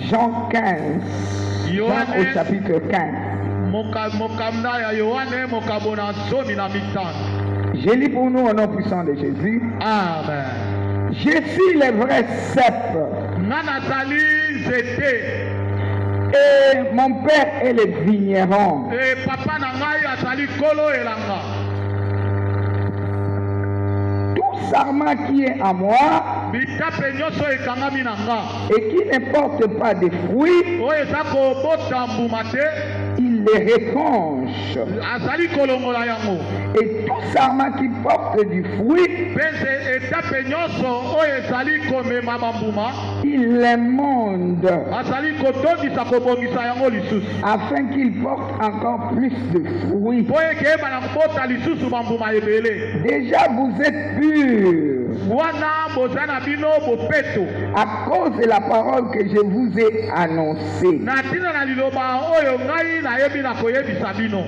Jean 15. Jean au chapitre 15. Je lis pour nous au nom puissant de Jésus. Amen. Je suis le vrai cep. Et mon père est le vigneron. Et papa nangai azali kolo elanga. Tout sarment qui est à moi Bitape nyoso ekangami nanga. et qui ne porte pas de fruits, O ezako bota mbumate. il les réconche. Azali kolongola yango. Et tout sarment qui porte du fruit, Pese etape nyoso o ezali komema mbuma. il les monde, Azali kotondisa kobongisa yango lisusu. afin qu'il porte encore plus de fruits. Po ekeyeba na kobota lisusu bambuma ebele. Déjà vous êtes purs Wana bozana bino bopeto. à cause de la parole que je vous ai annoncée. Na tina na liloba oyo ngai na yebi na koyebisa bino.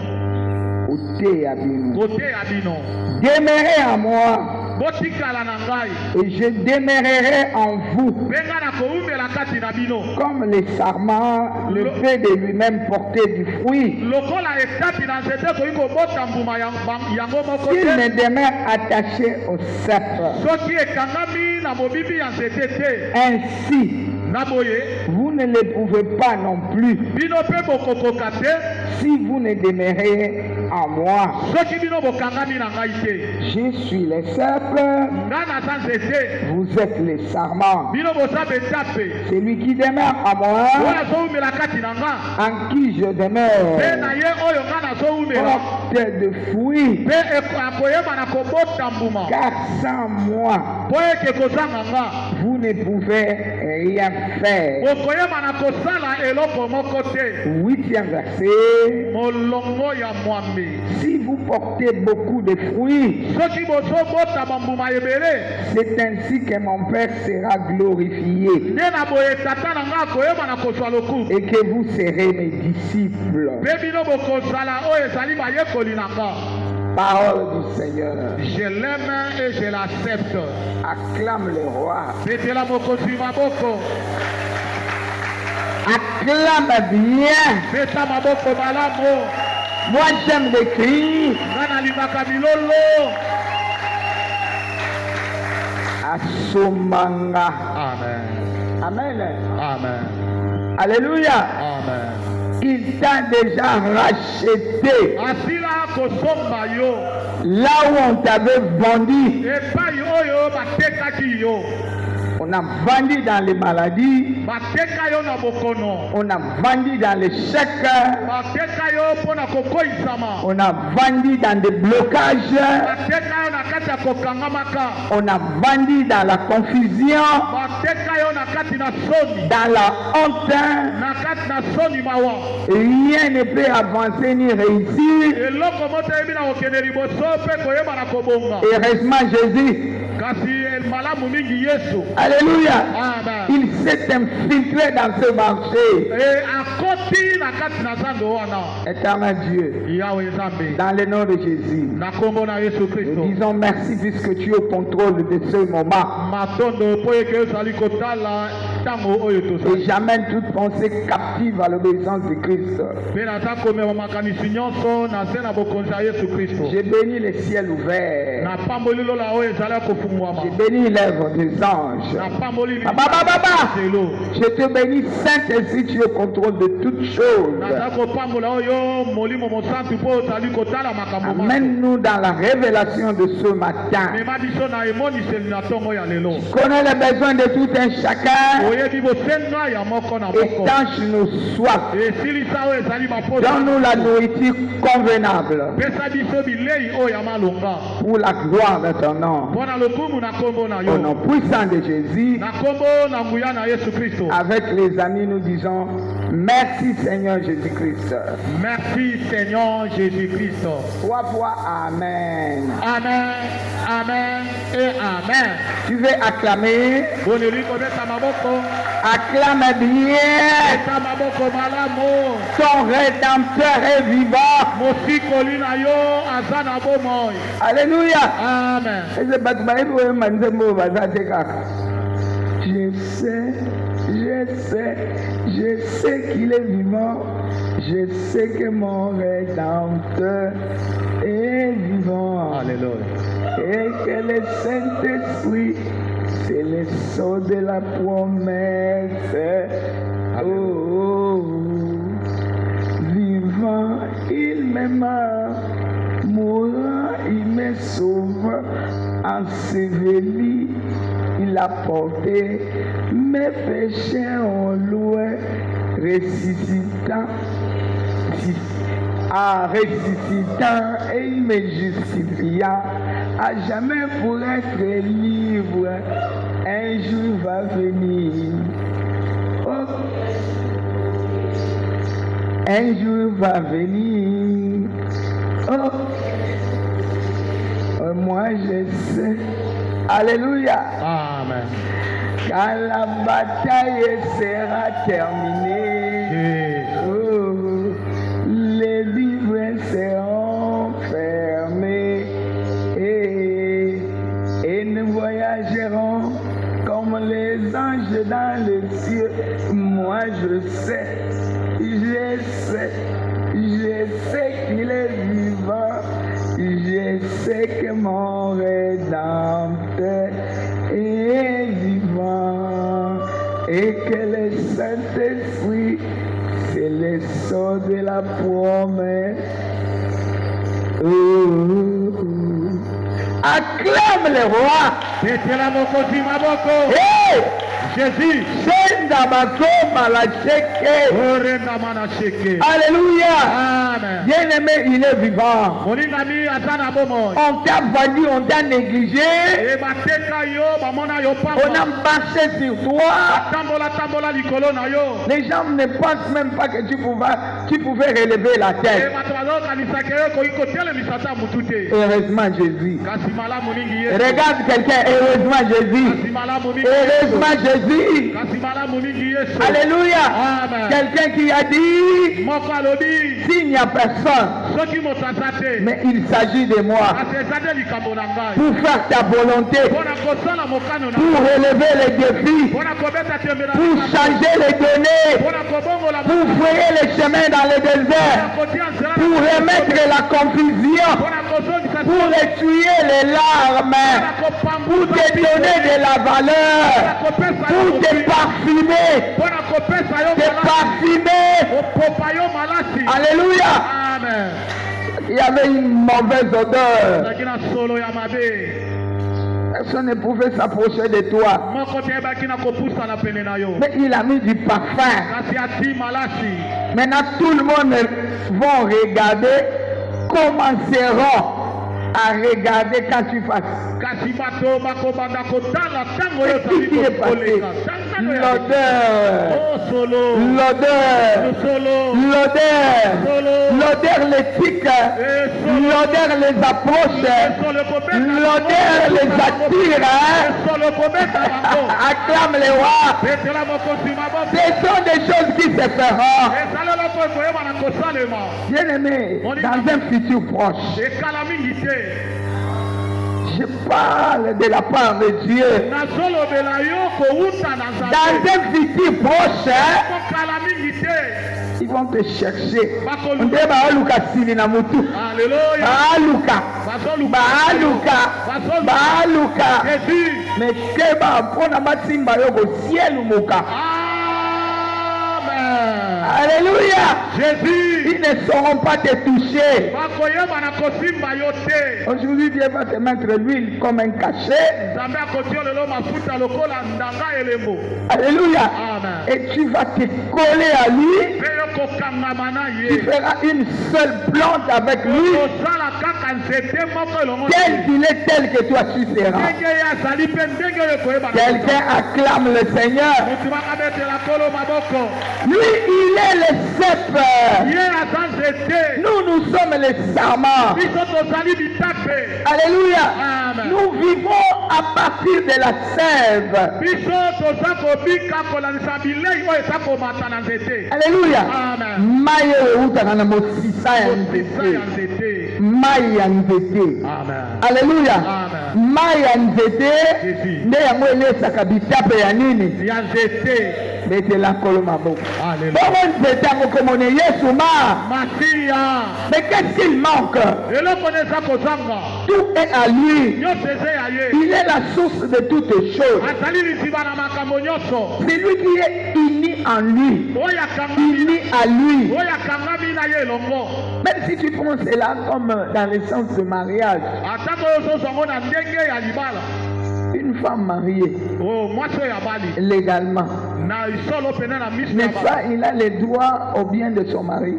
Ôtez à bino. Kote ya bino. Demeurez en moi Botikala na ngai. et je demeurerai en vous. Benga na koumela kati na bino. Comme le sarment ne peut de lui-même porter du fruit, Lokola etapi na nzete koyi kobota mbuma yango moko s'il te. ne demeure attaché au cep. Soki ekangami na mobibi ya nzete te. Ainsi, Na boye vous ne le pouvez pas non plus bino mpe bokokoka te. si vous ne demeurez en moi. Soki bino bokangami na ngai te. Je suis le cep, Ngai naza nzete. vous êtes les sarments. Bino boza betape. Celui qui demeure en Oyo moi, azoumela kati na nga. en qui je Mpe demeure, na ye oyo nga nazoumela. porte de fruits, Mpe akoyeba na kobota mbuma. car sans moi, Po eke kozanga nga. vous ne pouvez rien faire. Bokoyeba na kosala eloko moko te. 8e verset. Molongo ya mwambe. Si vous portez beaucoup de fruits, Soki bozobota bambuma ebele. c'est ainsi que mon Père sera glorifié Nde na boye tata na nga akoyeba na kozwa lokumu. et que vous serez mes disciples. Mpe bino bokozala oyo ezali bayekoli na nga. Parole du Seigneur. Je l'aime et je l'accepte. Acclame le roi. Betela mokonzi maboko. Acclame bien. Beta maboko malamu. Moi j'aime les cris. Nga nalingaka milolo. Asomanga. Amen. Amen. Amen. Alléluia. Amen. Il t'a déjà racheté. Asila kosomba yo. Là où on t'avait vendu, Epai oyo batekaki yo. on a vendu dans les maladies, Bateka yo na bokono. on a vendu dans les chèques, Bateka yo mpona kokoisama. on a vendu dans des blocages, Bateka yo na kati ya kokangamaka. on a vendu dans la confusion, Bateka yo na kati na soni. dans la honte. Na kati na soni mawa. Rien ne peut avancer ni réussir. Eloko moto yebi na kokende liboso mpe koyeba na kobonga. Heureusement Jésus, Kasi malamu mingi Yesu. alléluia, Amen. il s'est infiltré dans ce marché. Akoti na kati na zando wana. Éternel Dieu, Yawe Nzambe. dans le nom de Jésus, Na kombo na Yesu nous Kristo. disons merci puisque tu es au contrôle de ce moment. Matondo po eke ezali kotala ntango oyo Et tozali. j'amène toute pensée captive à l'obéissance de Christ. Mpe naza komema makanisi nyonso na se na bokonzi ya Yesu Kristo. J'ai béni le ciel ouvert. Na pamboli lola oyo ezali kofungwama. J'ai béni l'œuvre des anges. Na pamboli Baba, lelo. je te bénis, Saint-Esprit, tu es au contrôle de toutes choses. Naza kopambola oyo molimo mosantu po ozali kotala makambo maso. Amène-nous dans la révélation de ce matin. Mema biso na emoniseli na ntongo ya lelo. Connais les besoins de tout un chacun. Oyebi bosenga ya moko na moko. Étanche nos soifs. Esilisa oyo ezali maposa. Donne-nous la nourriture convenable Pesa biso bilei oyo ya malonga. pour la gloire de ton nom. Mpona lokumu na kombo na Au yo. nom puissant de Jésus, Na kombo na nguya na Yesu Kristo. avec les amis, nous disons merci Seigneur Jésus-Christ. Merci Seigneur Jésus-Christ. 3 fois Amen. Amen, amen et amen. Tu veux acclamer? Boneli kobeta maboko. Acclame bien. Beta maboko malamu. Ton Rédempteur est vivant. Mosikoli na yo aza na bomoi. Alléluia. Amen. Je sais je sais qu'il est vivant, je sais que mon Rédempteur est vivant. Alléluia. Et que le Saint-Esprit, c'est le sceau de la promesse. Oh, vivant, il m'aima, mourant, il me sauve, enseveli, il a porté mes péchés en loué, ressuscitant, et il me justifia à jamais pour être libre. Un jour va venir. Oh. Un jour va venir. Oh. Oh, moi je sais. Alléluia. Amen. Quand la bataille sera terminée, oh, les livres seront fermés et nous voyagerons comme les anges dans les cieux. Moi je sais qu'il est vivant, je sais que mon Rédempteur est vivant et que le Saint-Esprit, c'est le sceau de la promesse. Acclame le roi. Hey! Jésus. Alléluia. Amen. Bien-aimé, il est vivant. On t'a vendu, on t'a négligé. On a marché sur toi. Les gens ne pensent même pas que tu pouvais relever la tête. Heureusement Jésus. Regarde quelqu'un, heureusement Jésus. Heureusement Jésus. Alléluia. Quelqu'un qui a dit, s'il n'y a personne, mais il s'agit de moi pour faire ta volonté, pour relever les défis, pour changer les données, pour frayer les chemins dans le désert, pour remettre la confusion, pour essuyer les larmes, pour te donner de la valeur, pour te parfumer, Alléluia. Amen. Il y avait une mauvaise odeur. Personne ne pouvait s'approcher de toi. Mais il a mis du parfum. Maintenant tout le monde va regarder, commenceront à regarder quand tu passes. Qu'est-ce qui est passé? L'odeur l'éthique, l'odeur les approche, l'odeur les attire. Acclame les rois. Ce sont des choses qui se feront. Bien aimé, dans un futur proche, je parle de la part de Dieu. Dans un futur proche, ils vont te chercher. Mais keba pona matimba yoko ciel muka. Alléluia. Jésus. Ils ne sauront pas te toucher. Aujourd'hui, Dieu va te mettre l'huile comme un cachet. Alléluia. Amen. Et tu vas te coller à lui. Tu feras une seule plante avec lui. Tel qu'il est, tel que toi tu seras. Quelqu'un acclame le Seigneur. Lui, il est le cep. Nous sommes les sarments. Alléluia. Amen. Nous vivons à partir de la sève. Alléluia. Maye utana mosisa ya nzete. Maye ya nzete. Alléluia. Maye ya nzete nde yango elesaka bitape ya nini? Ya nzete. Mettez-la colomabo. Alléluia. Masia. Mais qu'est-ce qu'il manque? Tout est à lui. Il est la source de toutes choses. C'est lui qui est uni en lui. Uni à lui. Même si tu prends cela comme dans le sens de mariage. Une femme mariée, légalement, n'est-ce pas, il a les droits au bien de son mari.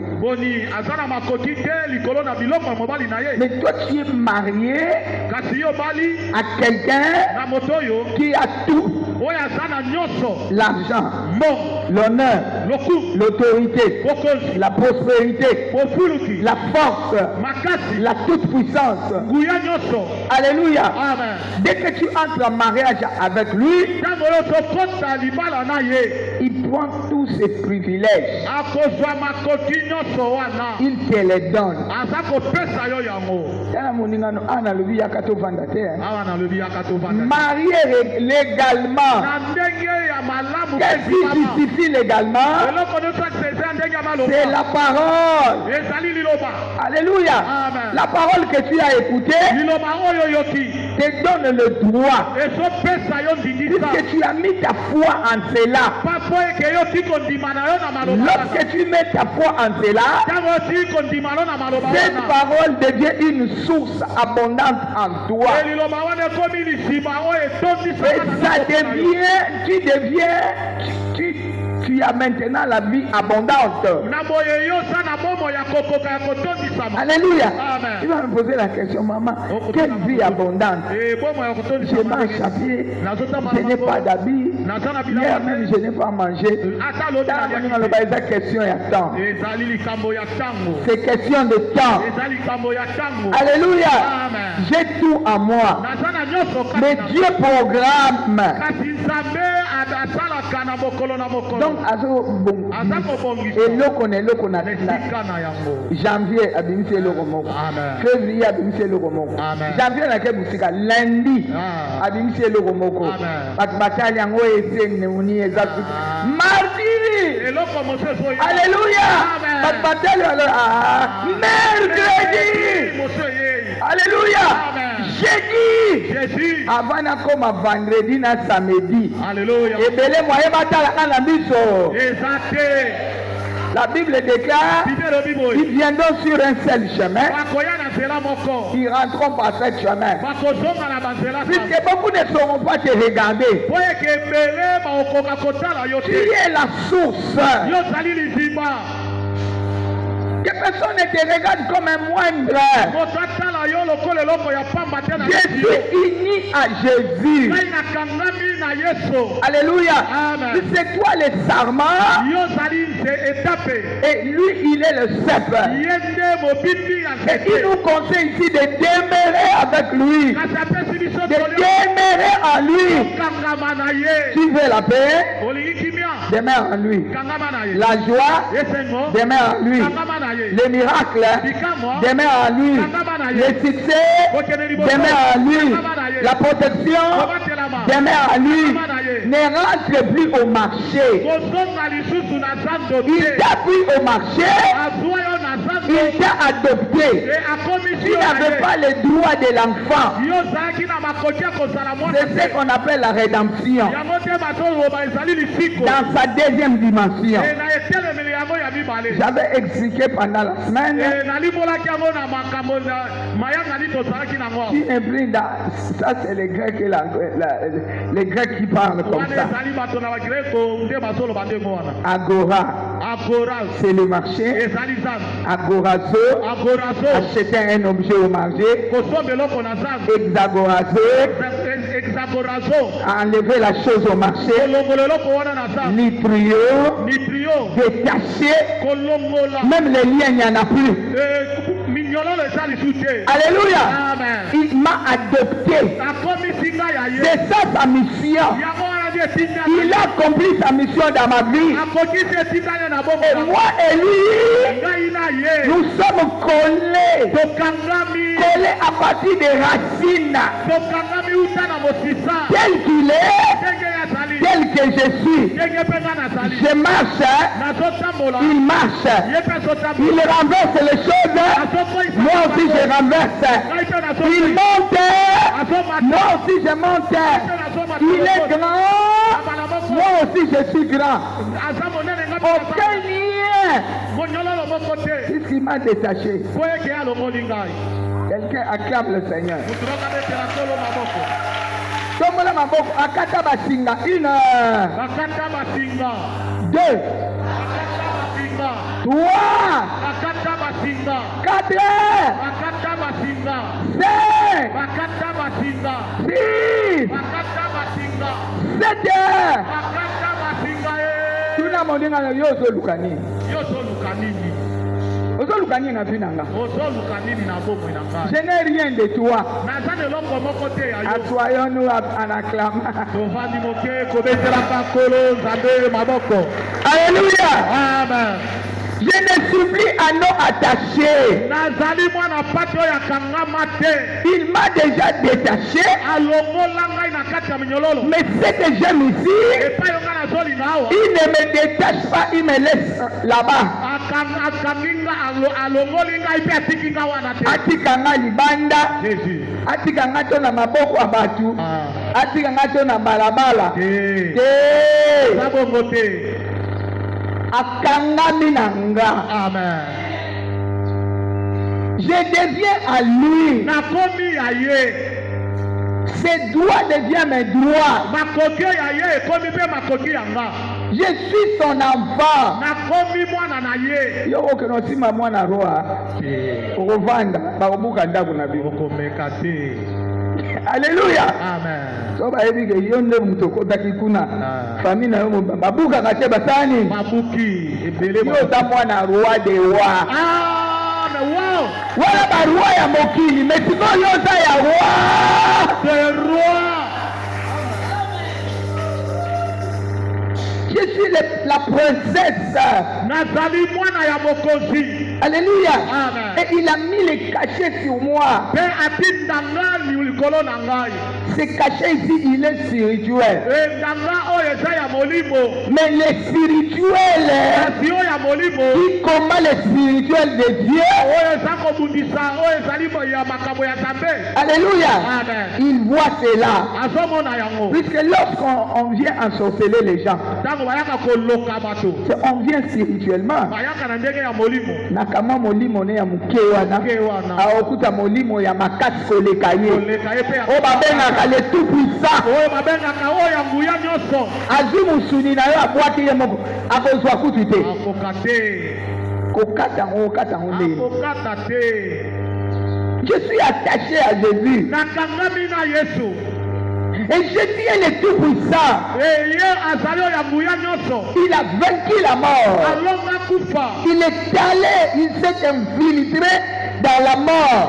Mais toi, tu es marié à quelqu'un qui a tout. L'argent, l'honneur, l'autorité, la prospérité, la force, la toute-puissance. Alléluia. Dès que tu entres en mariage avec lui, il prend tous ses privilèges. Il te les donne. Marié légalement. Qu'est-ce qui justifie légalement? C'est la parole. Alléluia. La parole que tu as écoutée te donne le droit. Puisque tu as mis ta foi en cela. Lorsque tu mets ta foi en cela, cette parole devient une source abondante en toi. Et ça devient, tu as maintenant la vie abondante. Alléluia. Tu vas me poser la question, maman, quelle vie abondante? Je mange à pied, je n'ai pas d'habit, hier même je n'ai pas mangé. C'est question de temps. Alléluia. J'ai tout à moi. Mais Dieu programme. Donc, janvier abimisi eloko moko, février abimisi eloko moko, janvier na kebusika, lundi abimisi eloko moko, batali yango esene uni ezatu, mardi, alléluia, batali mercredi, alléluia, jeudi, avant na koma vendredi na samedi, alléluia, ebele moye batala na biso. La Bible déclare qu'ils viendront sur un seul chemin, ils rentreront par ce chemin. Puisque beaucoup ne sauront pas te regarder. Tu es la source. Que personne ne te regarde comme un moindre. Je suis uni à Jésus. Alléluia. C'est toi le sarment. Et lui, il est le cep. Et il nous conseille ici de demeurer avec lui. De demeurer en lui. Tu veux la paix? Demeure en lui. La joie? Demeure en lui. Les miracles, demeure en lui. Le succès, demeure en lui. La protection, demeure en lui. Ne rentre plus au marché. Il t'a pris au marché. Il t'a adopté. Tu n'avais pas le droit de l'enfant. C'est ce qu'on appelle la rédemption. Dans sa deuxième dimension. J'avais expliqué pendant la semaine. Ça c'est les Grecs, les Grecs qui parlent comme ça. Agora, c'est le marché. Agorazo, acheter un objet au marché. Hexagorazo, enlever la chose au marché. Nitrio, détaché. Même les liens, il n'y en a plus. Alléluia. Il m'a adopté. C'est ça sa mission. Il a accompli sa mission dans ma vie. Et moi et lui, nous sommes collés. collé à partir des racines. Tel qu'il est, tel que je suis. Je marche, il marche. Il renverse les choses, moi aussi je renverse. Il monte, moi aussi je monte. Il est grand, moi aussi je suis grand. Aucun lien. Puisqu'il m'a détaché. Quelqu'un acclame le Seigneur. Tomola maboko akata basinga 1 2 3 4 5 6 7 tuna mondinga yo ozoluka nini na vie na nga. Je n'ai rien de toi. Assoyons-nous en acclamant. Alléluia. Amen. Je ne suis plus à non attaché. Il m'a déjà détaché. Mais ce que j'aime ici, il ne me détache pas, il me laisse là-bas. Atikanga libanda, atikanga to na maboko abatu, atikanga to na balabala. Akangami nanga. Amen. Je deviens à lui. Nakomi aye. Ses doigts deviennent mes doigts. Makoki aye komi pe makoki yanga. Je suis son enfant. Nakomi mwana na ye. Yo okeno sima mwana roa. Okovanda ba obuka ndaku na bi okomeka te. Alléluia. Amen. So ba ebi ke yonde mutokota kikuna. Famille na yo babuka kate basani. Babuki ebele yo ta mwana roi de roi. Wow. Wala ba roi ya mokili, mais siko yo ta ya roi. De roi. Je suis la princesse. Nazali mwana ya mokozi. Alléluia. Amen. Et il a mis les cachets sur moi. Ce cachet ici, il est spirituel. Mais les spirituels, qui combat les spirituels de Dieu, alléluia, il voit cela. Puisque lorsqu'on vient ensorceler les gens, on vient spirituellement. Nakama molimo ne ya mukewa na aokuta molimo ya makasi koleka ye o babengaka le tout puissant o babengaka o ya nguya nyonso azwi musuni na yo abwaki ye moko akozwa kutu te kokata ngo nde je suis attaché à Jésus nakangami na Yesu. Et je tiens le tout-puissant. Il a vaincu la mort. Il est allé, il s'est infiltré dans la mort.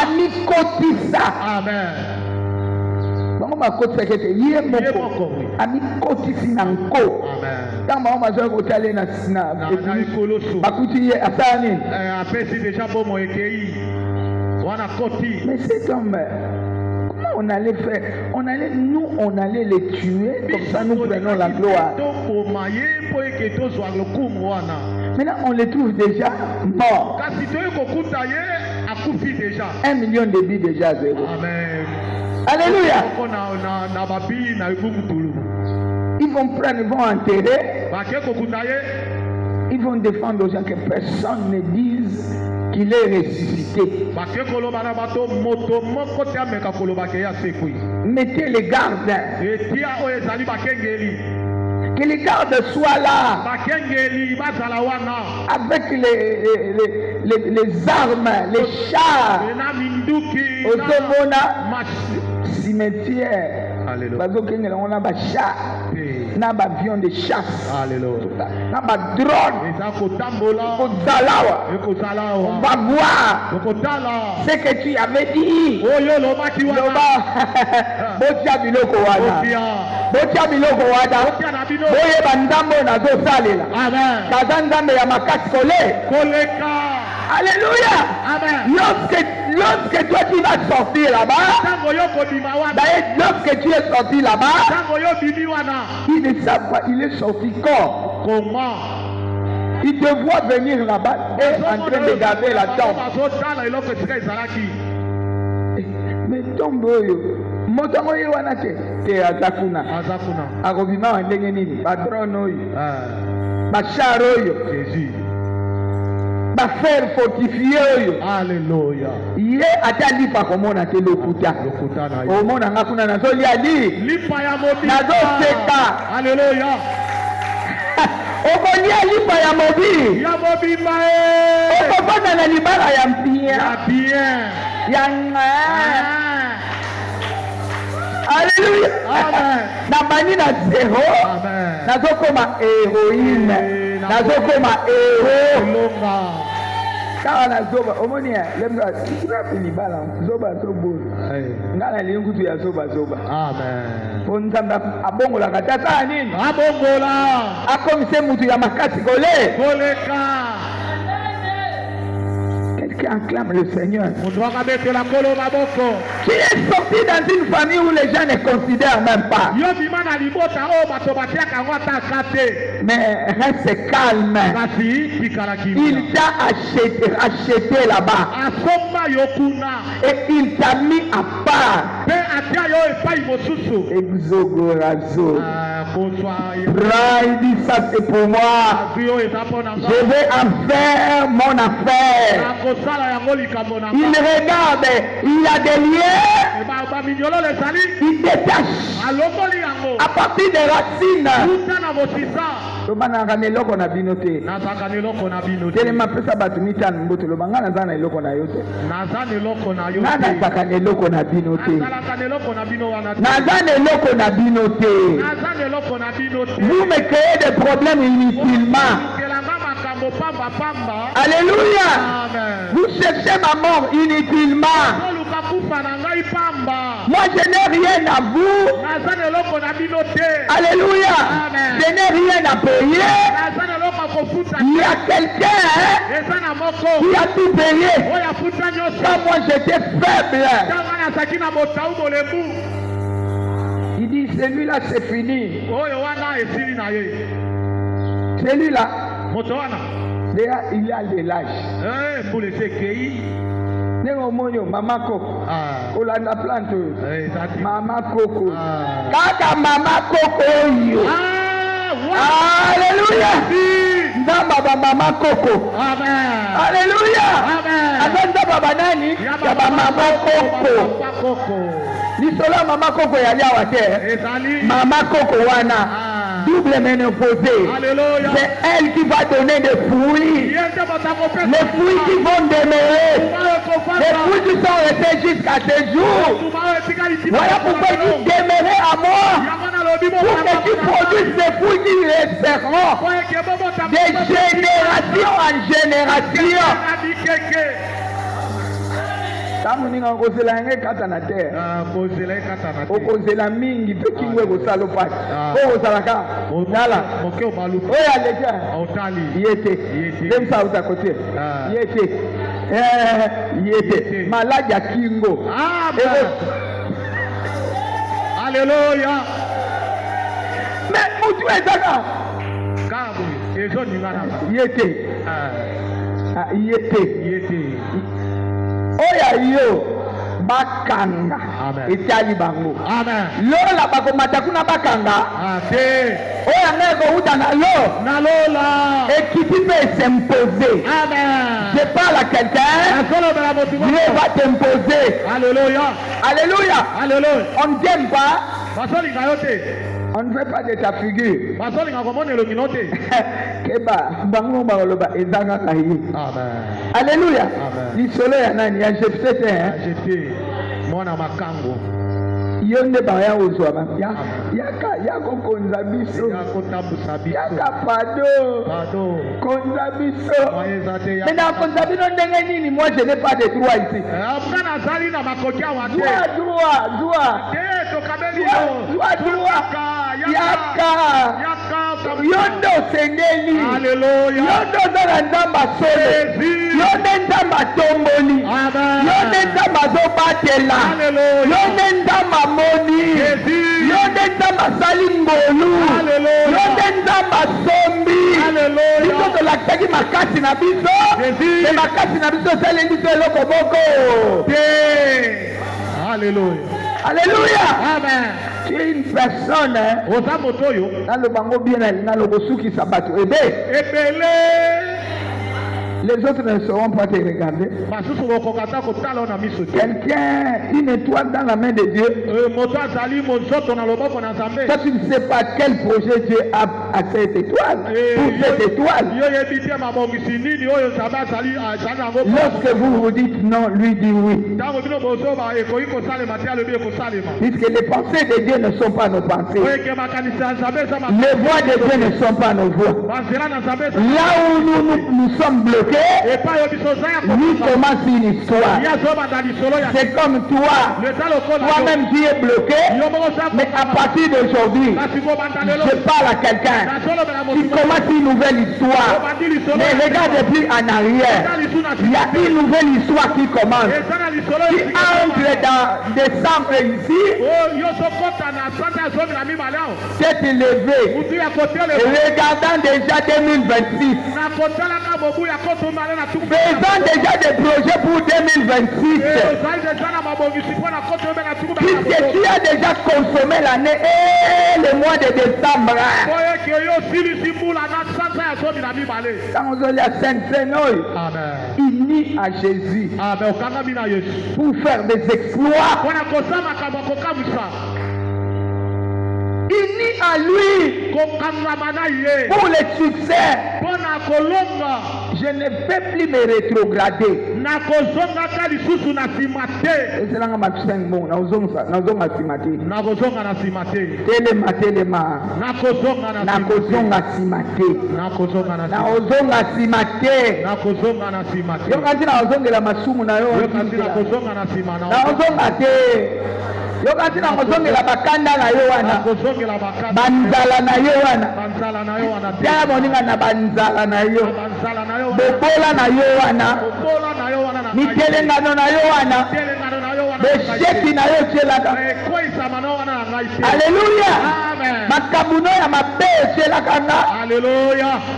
Amikotisa. Amen. Amikotisi nanko. Tamba on mazo ko tale na bakuti asani. Apesi déjà bomo ekei. Wana koti. Mais cet homme, on allait faire, on allait les tuer, comme ça nous prenons la gloire. Maintenant on les trouve déjà morts. 1 million de vies déjà à zéro. Amen. Alléluia. Ils vont prendre, ils vont enterrer. Ils vont défendre aux gens que personne ne dise qu'il est ressuscité. Mettez les gardes. Que les gardes soient là. Avec les armes, les chars. Au cimetière. On a des chars. On a des avions de chasse. On a des drones. On va voir ce que tu avais dit. Alléluia. Amen. Lorsque toi tu vas sortir là-bas, d'ailleurs, lorsque tu es sorti là-bas, il ne savent pas, il est sorti quand? Comment? Il te voit venir là-bas et en train de garder la tombe. Mais tombe moto oyo wana te azakuna akobima wa ndenge nini badrone oyo bachar oyo bafer fortifie oyo Alléluia. ye ata lipa komona te lokuta omona nga kuna nazolia lipa ya mobile nazoseka. Alléluia. okolia lipa ya mobile okofanda na libala ya mpia ya Alléluia. Na bani na zéro. Nazokoma héroïne. Nazokoma héros. Kaa na zoba omonia lemba kirapi ni bala zoba zobo. Ngala lingutu ya zoba. Amen. Ponzamba abongola katata nini? Abongola. Akomise mutu ya makasi kole. Koleka. Qui acclame le Seigneur. Qui est sorti dans une famille où les gens ne considèrent même pas. Mais reste calme. Il t'a acheté là-bas. Et il t'a mis à part. Exogorazo. Il dit ça c'est pour moi. Je vais en faire mon affaire. Il regarde, il a des liens, il détache à partir des racines. Vous me créez des problèmes inutilement. Alléluia. Vous cherchez ma mort inutilement. Moi je n'ai rien à vous. Alléluia. Je n'ai rien à payer. Il y a quelqu'un qui a tout payé. Quand moi j'étais faible. Il dit celui-là c'est fini. Celui-là. Déjà, il a de l'âge. Pour les séquilles. Mama Coco. Olanda Planto. Mama Coco. Kaka Mama Coco. Alléluia. Ndamba Mama Coco. Alléluia. Azanda baba nani? Baba Mama Coco. Lisola Mama Coco ya yawa te. Mama Coco wana. Double ménopausée. C'est elle qui va donner des fruits. Les fruits qui vont demeurer. Les fruits qui sont restés jusqu'à ce jour. Voilà pourquoi il dit demeurer à moi. Pour que tu produises des fruits qui resteront de génération en génération. Tamuninga kozela nge kata na terre. Okozela mingi pe kingwe kosalo pati. Okozalaka. Otala. Oya leja. Otali. Yete. Dem sa uta kote. Yete. Yete. Malade ya kingo. Alléluia. Mais mutu ezaka. Kabu. Ezo ningana. Yete. Yete. Oya yo bakanga etali bango. Lola bakomata kuna bakanga. Oya ngeko uta na lola. Ekiti peut s'imposer. Je parle à quelqu'un. Dieu va t'imposer. Alléluia. On ne t'aime pas. On ne veut pas de ta figure. Keba, bango baoloba ezanga kayi. Alléluia. Lisolo ya nani ya Jephthé hein? Mwana makango. Yonde baya ozwa ba. Yako konza biso. Yaka pado. Konza biso. Mais dans konza biso ndenge nini? Moi je n'ai pas de droit ici. Droit. Yaka. Yondo sengeli. Alléluia. Yondo zala ndamba solo. Yondo ndamba tomboli. Yondo ndamba zobatela. Yondo ndamba moni. Yondo ndamba sali ngolu. Yondo ndamba sombi. Biso tolakisaki makasi na biso. Me makasi na biso esaleli biso eloko moko. Alléluia. Alléluia. Amen. Tu es une personne. Dans le bango bien, dans le bosuki sabato. Les autres ne sauront pas te regarder. Quelqu'un, une étoile dans la main de Dieu. Toi, tu ne sais pas quel projet Dieu a à cette étoile. Pour cette étoile. Lorsque vous dites non, lui dit oui. Puisque les pensées de Dieu ne sont pas nos pensées. Les voix de Dieu ne sont pas nos voix. Là où nous sommes bloqués, lui commence une histoire. C'est comme toi. Toi-même tu es bloqué. Mais à partir d'aujourd'hui, je parle à quelqu'un. Tu commences une nouvelle histoire. Ne regarde plus en arrière. Il y a une nouvelle histoire qui commence. Tu entres dans décembre ici. Tête levée. Regardant déjà 2026. Faisons déjà des projets pour 2026. Puisque tu as déjà consommé l'année et le mois de décembre. Quand on dit à Saint-Seigneur, unis à Jésus pour faire des exploits. Unis à lui pour le succès. Je ne vais plus me rétrograder. Yokati na kozongela bakanda na yo wana banzala na yo wana ya moninga na banzala na yo bobola na yo wana mitelengano na yo wana besheki na yo tielaka. Alléluia. Makabuno ya mabe tielaka nga.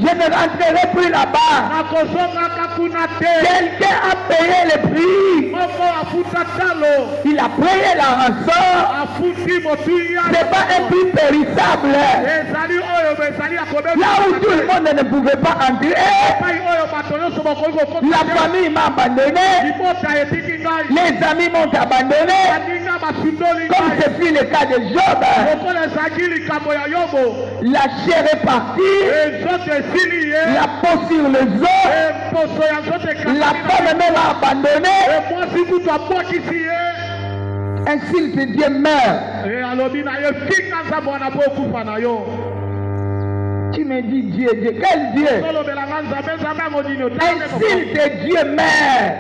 Je ne rentrerai plus là-bas. Quelqu'un a payé le prix. Il a payé la rançon. C'est pas un prix périssable. Là où tout le monde ne pouvait pas entrer, la famille m'a abandonné, les amis m'ont abandonné, comme ce fut le cas de Job. La chair est partie, la peau sur les os, la femme m'a abandonné. Ainsi que Dieu meurt. Tu me dis Dieu, Dieu. Quel Dieu? Ainsi que Dieu meurt.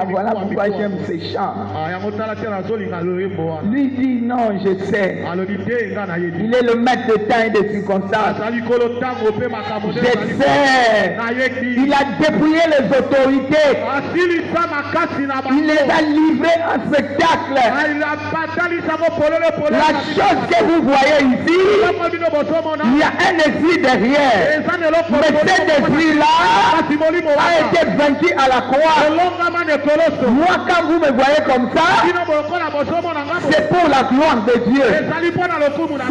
Voilà pourquoi j'aime ces chants. Lui dit non, je sais. Il est le maître de temps et de circonstances. Je sais. Il a dépouillé les autorités. Il les a livrés en spectacle. La chose que vous voyez ici, il y a un esprit derrière. Mais cet esprit-là a été vaincu à la croix. Moi, quand vous me voyez comme ça, c'est pour la gloire de Dieu.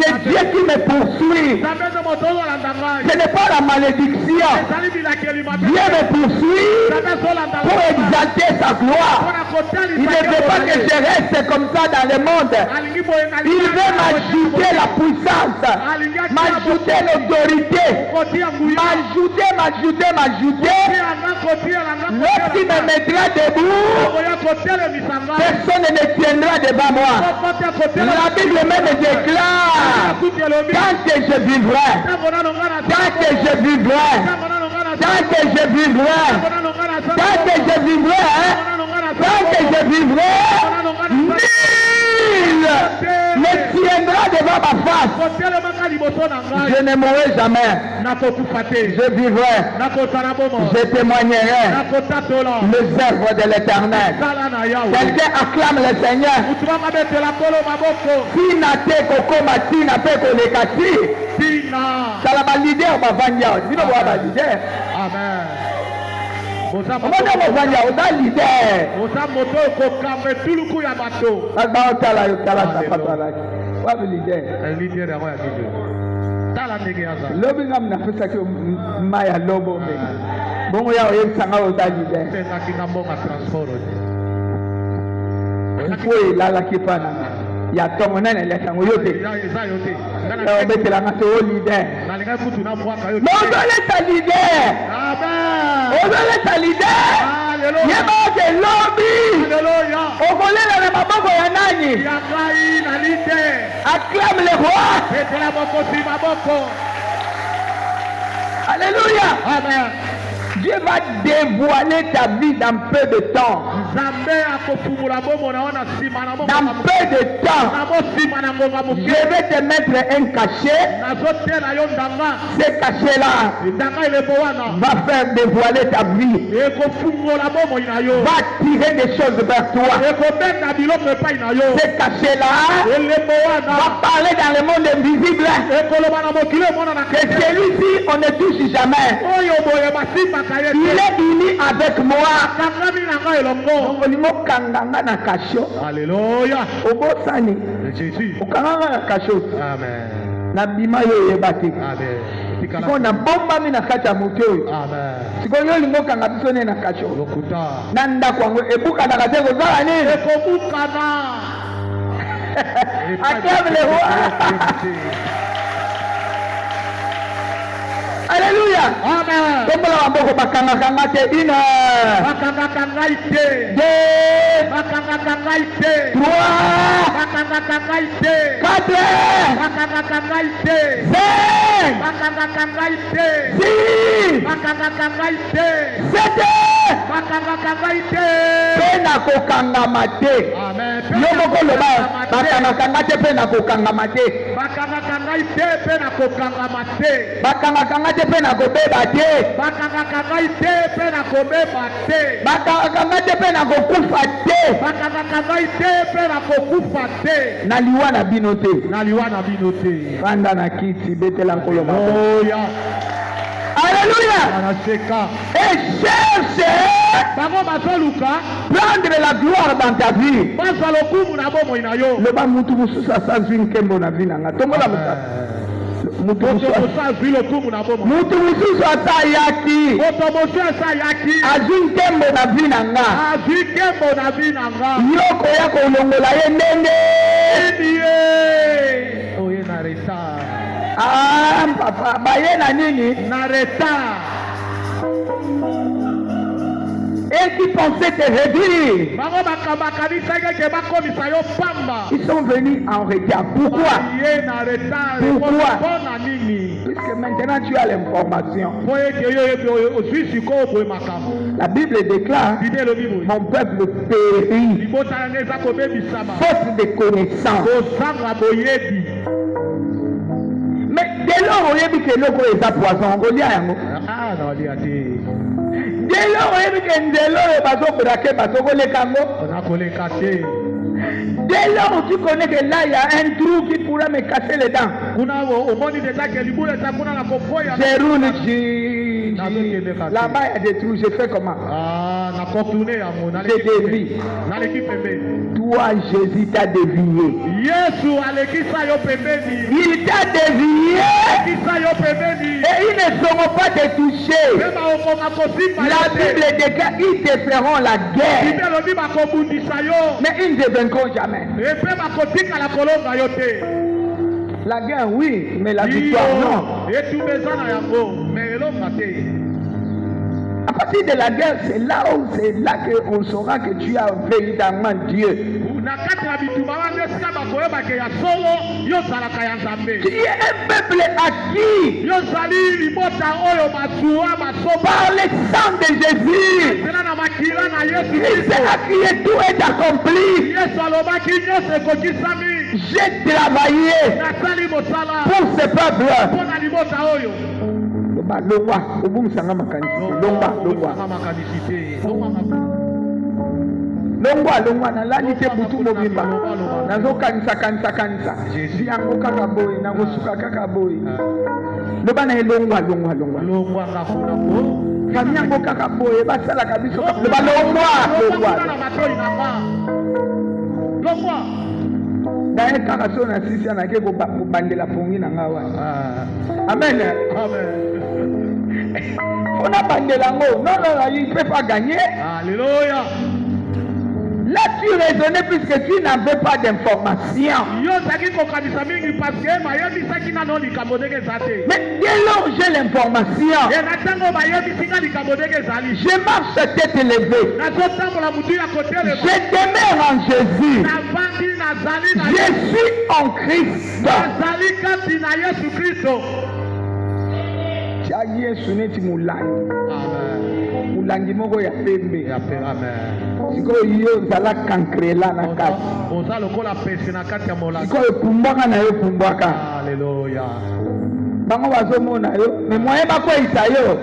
C'est Dieu qui me poursuit. Ce n'est pas la malédiction. Dieu me poursuit pour exalter sa gloire. Il ne veut pas que je reste comme ça dans le monde. Il veut m'ajouter la puissance, m'ajouter l'autorité, m'ajouter. Lorsqu'il me mettra debout, personne ne tiendra devant moi. La Bible même déclare, tant que je vivrai, tant que je vivrai, tant que je vivrai, tant que je vivrai, tant que je vivrai, nul me tiendra devant ma face. Je ne mourrai jamais. Je vivrai. Je témoignerai les œuvres de l'Éternel. Quelqu'un acclame le Seigneur. Tina te koko matina pe kolekati. Sala ba leader ba vanya. Dino ba leader. Amen. Oza leader. Oza moto ko kambe tuluku ya bato. Ba otala sapatala. Wa leader. Leader ya leader. Tala ndenge yaza. Lobi ngam na pesa ko maya lobo me. Bongo ya oyesanga oza leader. Pesa kinambonga transport. Foi la kipana. Ya tongo nene lesa ngoyote. Betela ngaso leader. Nalinga kutu na mwaka yote. Mozo leta leader. Amen. Mozo leta leader. Hallelujah. Yeba ke lobby. Hallelujah. Okolela na maboko ya nani? Ya kai na leader. Acclame le roi. Betela moko si maboko. Alléluia. Amen. Dieu va dévoiler ta vie dans peu de temps. Dans peu de temps, je vais te mettre un cachet. Ce cachet-là va faire dévoiler ta vie. Va tirer des choses vers toi. Ce cachet-là va parler dans le monde invisible. Que celui-ci, on ne touche jamais. Il est uni avec moi. Alléluia. Jésus. Amen. Nabima yo yebate. Amen. Siko na bomba mi na kati ya moto oyo. Amen. Siko yo lingo kanga biso ne na kasho. Lokuta. Na ndako yango ebuka na kate kozala nini? Ekobukana. Acclame le roi. Alléluia. Amen. Tombola maboko bakanga te une. Bakanga ite. Deux. Bakanga ite. Trois. Bakanga ite. Quatre. Bakanga ite. Cinq. Bakanga ite. Six. Bakanga ite. Sept. Bakanga ite. Pena kokangama te. Amen. Yo moko loba bakanga te pena kokangama te. Bakanga ite pena kokangama te. Bakanga te pena kobeba te. Bakanga ite pena kobeba te. Bakanga te pena kokufa te. Bakanga ite pena kokufa te. Na liwa na bino te. Na liwa na bino te. Fanda na kiti betela nkolo mako. Alléluia. Alléluia. Anacheka. Et cherche prendre la gloire dans ta vie. Le ba mutu mususa sa zwi nkembo na vie nanga. Tongola musa. Mutu mususu ata yaki. Azwi nkembo na vie nanga. Yoko ya kolongola ye ndenge. Oye na retard. Ah papa, baye na nini? Na retard. Et qui pensaient te réduire. Ils sont venus en retard. Pourquoi? Pourquoi? Puisque maintenant tu as l'information. La Bible déclare: mon peuple périt faute de connaissance. Mais dès lors, on a dit que l'eau est à poison. On lit à dès lors, on a dit que dès lors, tu connais que là, il y a un trou qui pourrait me casser les dents. J'ai roulé, là-bas, il y a des trous. Je fais comment? J'ai dévié. Toi, Jésus t'a dévié. Il t'a dévié. Et ils ne sauront pas te toucher. La Bible déclare: ils te feront la guerre, mais ils ne te vaincront jamais. La guerre, oui, mais la victoire, non. À partir de la guerre, c'est là qu'on saura que tu as véritablement Dieu. Tu es un peuple acquis par le sang de Jésus. Il s'est acquis et tout est accompli. J'ai travaillé pour ce peuple. Longwa nalali te butu mobimba nazo kanisa yango kaka boy nango suka kaka boy loba na longwa kami yango kaka boy basala kabiso loba longwa daye kaka so na sisi anake kobandela pongi na ngawa amen on a bandela ngo non il peut pas gagner. Alléluia. Là, tu raisonnais puisque tu n'avais pas d'information. Mais dès lors j'ai l'information, je marche tête élevée. Je demeure en Jésus. Je suis en Christ. Yesu neti mulangi moko ya pembe sikoyo yo ozala kankrela na kati sikoyo epumbwaka na yo epumbwaka bango bazomona yo me moye bakweyisa yo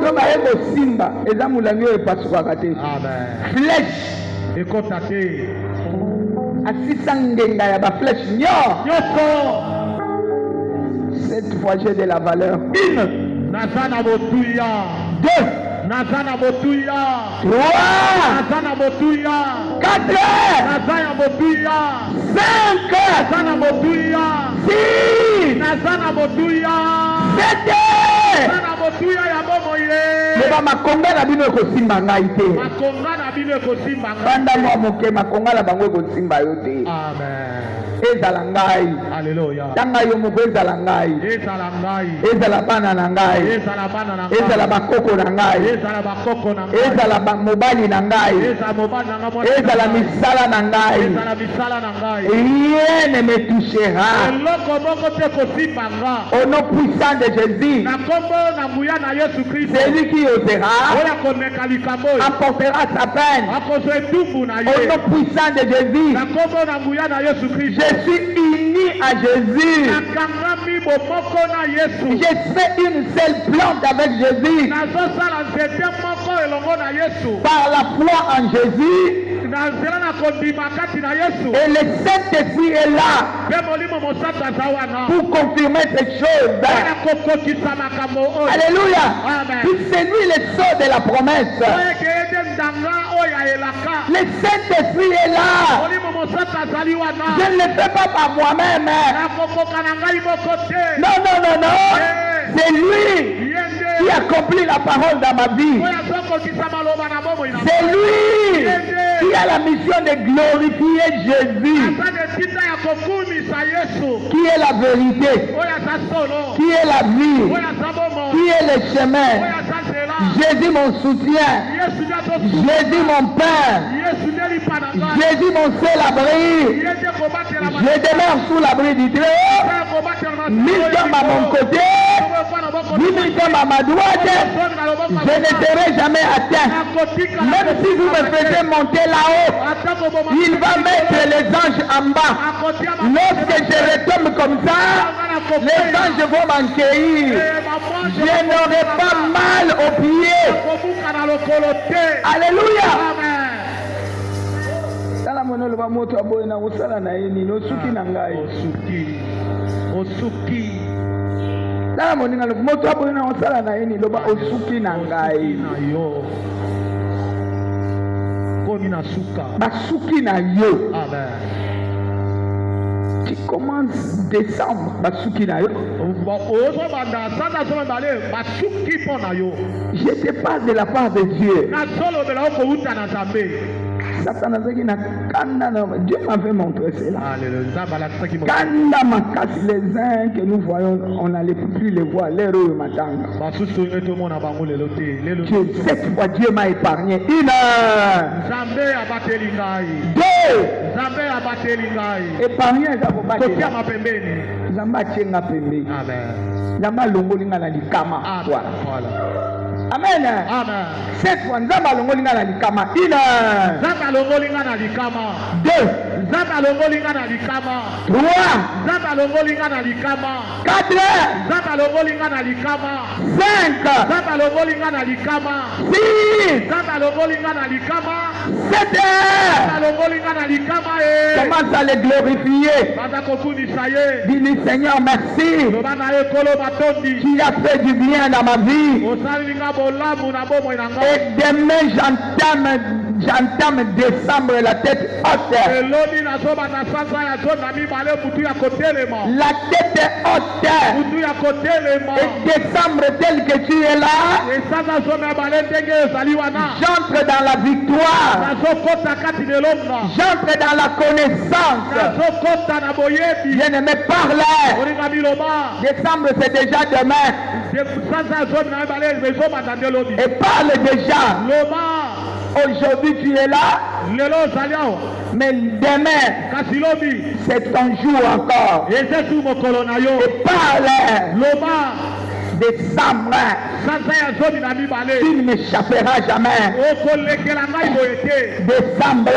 so baye kosimba eza mulangi oyo epasukaka te flèche ekota te asisa ngenga ya baflèche nyonso. Cette fois j'ai de la valeur. 1. Nazana Botuya. 2. Nazana Botuya. 3. Nazana Botuya. 4. Nazana Botuya. 5. Nazana Botuya. 6. Nazana Botuya. 7. Nazana Botuya ya bomoye. Leba makonga na bino kosimba ngai te. Makonga na bino kosimba ngai. Banda mwa moke makonga na bango kosimba yo te. Amen. Ezala ngai. Alléluia. Tanga yo moko ezala ngai. Ezala ngai. Ezala bana na ngai. Ezala bana na ngai. Ezala bakoko na ngai. Ezala bakoko na ngai. Ezala mobali na ngai. Ezala mobali na ngai. Ezala misala na ngai. Ezala misala na ngai. Rien ne me touchera. Eloko moko te kosimba nga. Au nom puissant de Jésus. Na kombo na muya na Yesu Christ. Celui qui osera. Oya koneka likambo. Apportera sa peine. Akozo etumbu na ye. Au nom puissant de Jésus. Na kombo na muya na Yesu Christ. Je suis uni à Jésus. Je fais une seule plante avec Jésus. Par la foi en Jésus. Et le Saint-Esprit est là pour confirmer cette chose. Alléluia. Puis c'est lui le sceau de la promesse. Le Saint-Esprit est là. Je ne le fais pas par moi-même. Non. C'est lui qui accomplit la parole dans ma vie. C'est lui qui a la mission de glorifier Jésus. Qui est la vérité. Qui est la vie. Qui est le chemin. Jésus mon soutien. Jésus mon pain. Jésus mon seul abri. Je demeure sous l'abri du Très-Haut. 1000 hommes à mon côté, 10 000 hommes à ma droite, je ne serai jamais atteint. Même si vous me faites monter là-haut, il va mettre les anges en bas. Lorsque je retombe comme ça, les anges vont m'accueillir. Je n'aurai pas mal aux pieds. Alléluia. Mono ba moto aboye na usala na yini no suki na ngai osuki la moninga lo moto aboye na usala na yini lo ba osuki na ngai na yo komi na suka basuki na yo. Amen. Tu commences décembre basuki na yo. Je te parle de la part de Dieu. Satan Dieu m'avait montré cela. Kanda makasi, les uns que nous voyons, on n'allait plus les voir. L'heure matin. Cette fois Dieu m'a épargné. 1 heure. 2. Épargné Amen. Cette fois, nous allons 1 heure. 2. Zamba longolinga na likama. 3. Zamba longolinga na likama. 4. Zamba longolinga na likama. 5. Zamba longolinga na likama. 6. Zamba longolinga na likama. 7. Zamba longolinga na likama. Commence à le glorifier. Banda kokunisa ye. Dis-lui, Seigneur, merci. Lobana ye kolo batondi. Tu as fait du bien dans ma vie. Osalinga bolamu na bomo inanga. Et demain, j'entame décembre la tête haute. Eloni na zoba na sanza ya zona mi bale mutu ya kotelema. La tête est haute. Mutu ya kotelema. Et décembre tel que tu es là, E sanza zona bale ndenge ezali wana. j'entre dans la victoire. Nazokota kati nelonga. J'entre dans la connaissance. Nazokota na boyebi. Bien-aimé, parle. Olinga biloba. Décembre, c'est déjà demain. Sanza zona bale mezoba na ndelobi. Et parle déjà. Loba. Aujourd'hui, tu es là. Lelo ozali awa. Mais demain, Kasi lobi. c'est ton jour encore. Ezesu mokolo na yo. Et parle. Loba. Décembre, Sanza ya zoni na mibale. tu ne m'échapperas jamais. Okolekela ngai boye te. Décembre,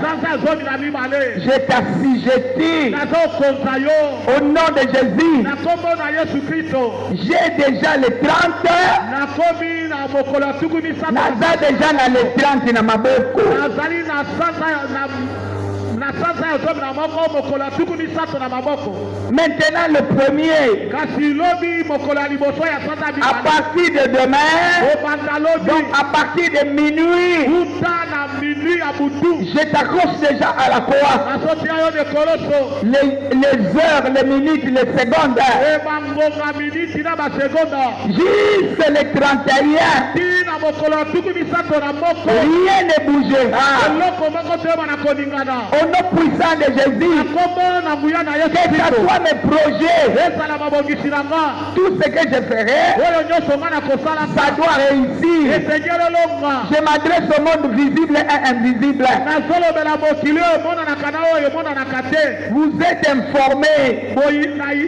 Sanza ya zoni na mibale. je t'assujettis. Nazokonza yo. Au nom de Jésus, Na kombo na Yesu Kristo. j'ai déjà les 30. Nakomi na mokolo ya tuku misato. Naza déjà dans les 30 na maboko. Nazali na sanza ya zomi na moko mokolo ya tuku misato na maboko. Maintenant, le premier, Kasi lobi mokolo ya liboso ya sanza à mibale. partir de demain, Obanda lobi. donc à partir de minuit, Uta na minui ya butu. je t'accroche déjà à la croix. Nasotia yo de koloso. Les heures, les minutes, les secondes, Ebangonga miniti na basegonda. jusqu'à les 31, Tina mokolo ya tuku misato na moko. rien ne bougera. Eloko moko toyeba na koningana. Au nom puissant de Jésus, Kombo na nguya na Yesu que ça Kristo. soit mes projets, Ezala mabongisi na nga. tout ce que je ferai, Oyo nyonso nga na kosala ça doit réussir. esengeli elonga. Je m'adresse au monde visible et invisible. Nazolobela mokili oyo emonanaka na oyo emonanaka te. Vous êtes informés.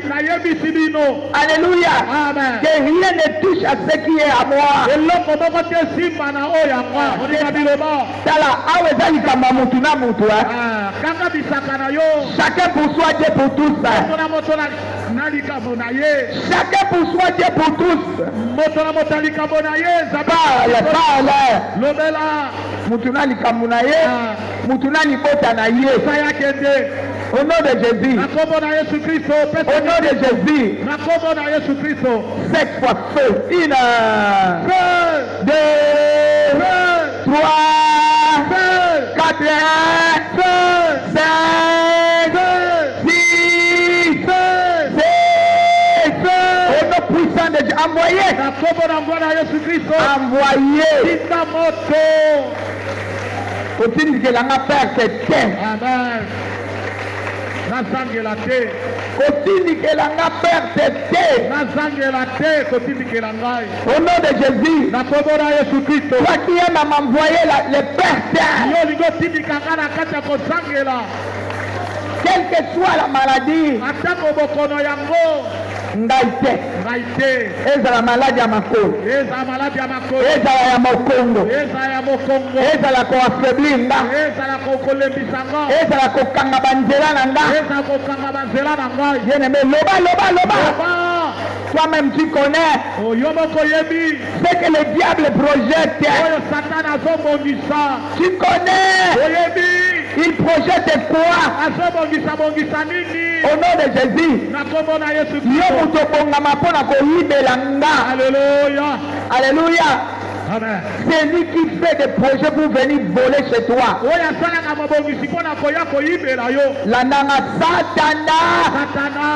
Nayebisi bino. Alléluia. Amen. Que rien ne touche à ce qui est à moi. Eloko moko te simba na oyo ya nga. Olinga biloba. Tala, awe zali kama mutu na mutu, hein. Kanga bisaka na yo. Chacun pour soi, Dieu pour tous. Moto na moto na likambo na ye. Chacun pour soi, Dieu pour tous. Moto na moto na likambo na ye. Parle, parle. Lobela. Mutu na likambo na ye, mutu na libota na ye. Saya kende. Au nom de Jésus. Na kombo na Yesu Kristo. Au nom de Jésus. Na kombo na Yesu Kristo. 7 fois feu. 1, 2, 3, 4, 5, 6, 7. Au nom puissant de Dieu. Envoyez. Na kombo na ngwana Yesu Kristo. Envoyez. Tika moto. Otindikelanga Père Tete. Amen. Nazangela te. Otindikelanga Père Tete. Nazangela te kotindikela ngai. Au nom de Jésus. Na kombo na Yesu Kristo. Toi qui aimes à m'envoyer le Père Saint. Yo lingo tindika nga na kati ya kozangela. Quelle que soit la maladie. Atako bokono yango. Ngai te. Ngai te. Ezala maladi ya makolo. Eza maladi ya makolo. Ezala ya mokongo. Eza ya mokongo. Ezala koaffaiblir nga. Ezala kokolembisa nga. Ezala kokanga banzela na nga. Eza kokanga banzela na ngai. Bien-aimé, loba, loba, loba. Loba. Toi-même tu connais Oyo moko yebi. ce que le diable projette. Oyo Satan azobongisa. Tu connais. Oyebi. Il projette quoi? Azobongisa nini? Au nom de Jésus. Na kombo na Yesu Yo Kristo. moto bongama mpona koyibela nga. Alléluia. Alléluia. Amen. C'est lui qui fait des projets pour venir voler chez toi. Oyo asalaka mabongisi mpona koya koyibela yo. Landanga Satana. Satana.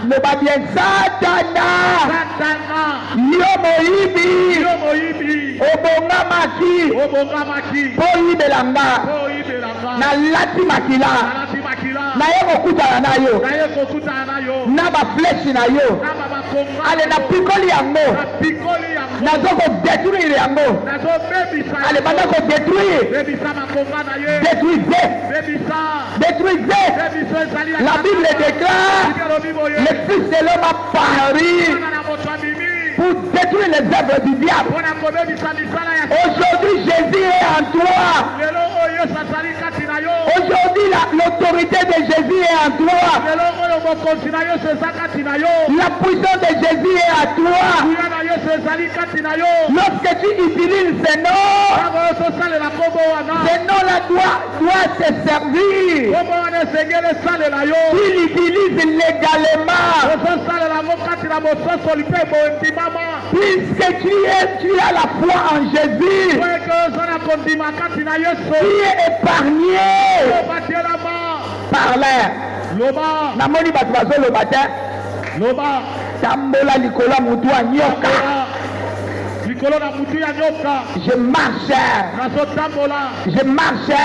Loba bien Satana. Satana. Yo moyibi. Yo moyibi. Obongamaki. Obongamaki. Koyibela nga. Koyibela nga. Nalati makila. Nalati makila. Naye kokutana na yo. Naye kokutana na yo. Na bafleshi na yo. Na bakonga. Ale napikoli yango. Napikoli yango. Nazo kodétruire yango. Nazo bebisa. Ale banda kodétruire. Bebisa makonga na ye. Détruisez. Bebisa. Détruisez. Bebisa ezali ya. La Bible déclare, le Fils de l'homme a paru pour détruire les œuvres du diable. Aujourd'hui, Jésus est en toi. Aujourd'hui, l'autorité de Jésus est en toi. La puissance de Jésus est à toi. Lorsque tu utilises ces noms, ces noms-là doivent te servir. Tu l'utilises légalement. Puisque tu as la foi en Jésus, tu es épargné par l'air. Namoni batubazo le matin. Tambola likola mutu anyoka. Je marche. Je marche.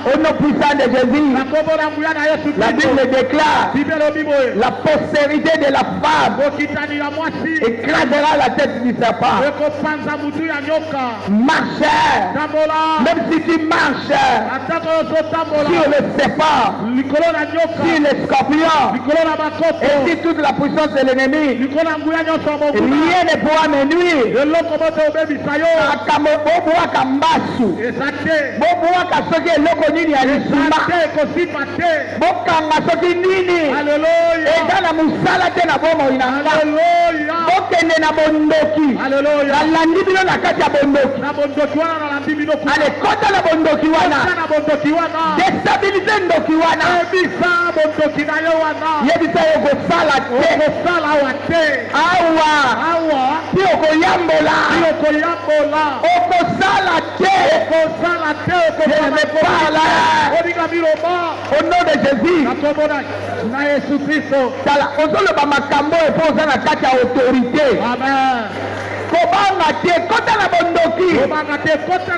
Au nom puissant de Jésus. La Bible déclare la postérité de la femme écrasera la tête du serpent. Marche. Même si tu marches sur le serpent, sur les scorpions et sur toute la puissance de l'ennemi, rien ne pourra me nuire. Boboaka mbasu boboaka soki eloko nini ya lisuma bokanga soki nini eza na mosala te na bomoi na nga bokende na bondoki nalandi bino na kati ya bondoki ale kota na bondoki wana destabilize ndoki wana yebisa yo kosala te awa ti okoyambola okosala te au nom de Jésus tala ozoloba makambo epo oza na kati ya autorité. Kobanga te kota na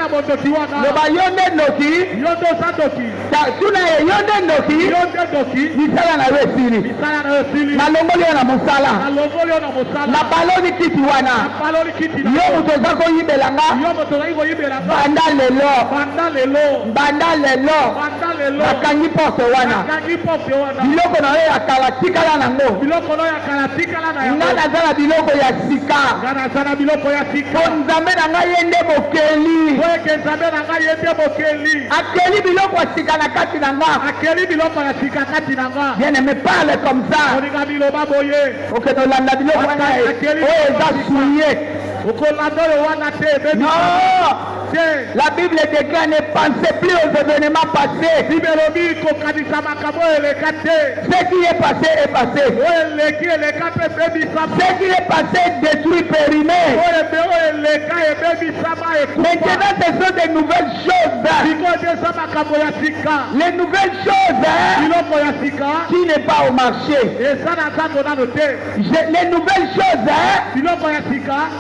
bondoki loba yo nde ndoki tuna ye yo nde ndoki misala na yo esili nalongoli yo na mosala nabaloni kiti wana yo moto oza koyibelanga banda lelo nakangi porte wana biloko na yo ya kala tikala nango nga naza na biloko ya sika nzambe na ngai ye nde mokeli akeli biloko ya sika na kati na nga. Bien aimé, parle comme ça. okende olanda biloko wana oyo eza souillé. Non, la Bible déclare ne pensez plus aux événements passés. Ce qui est passé est passé. Ce qui est passé détruit, périmé. Maintenant ce sont des nouvelles choses. Les nouvelles choses qui n'est pas au marché. Les nouvelles choses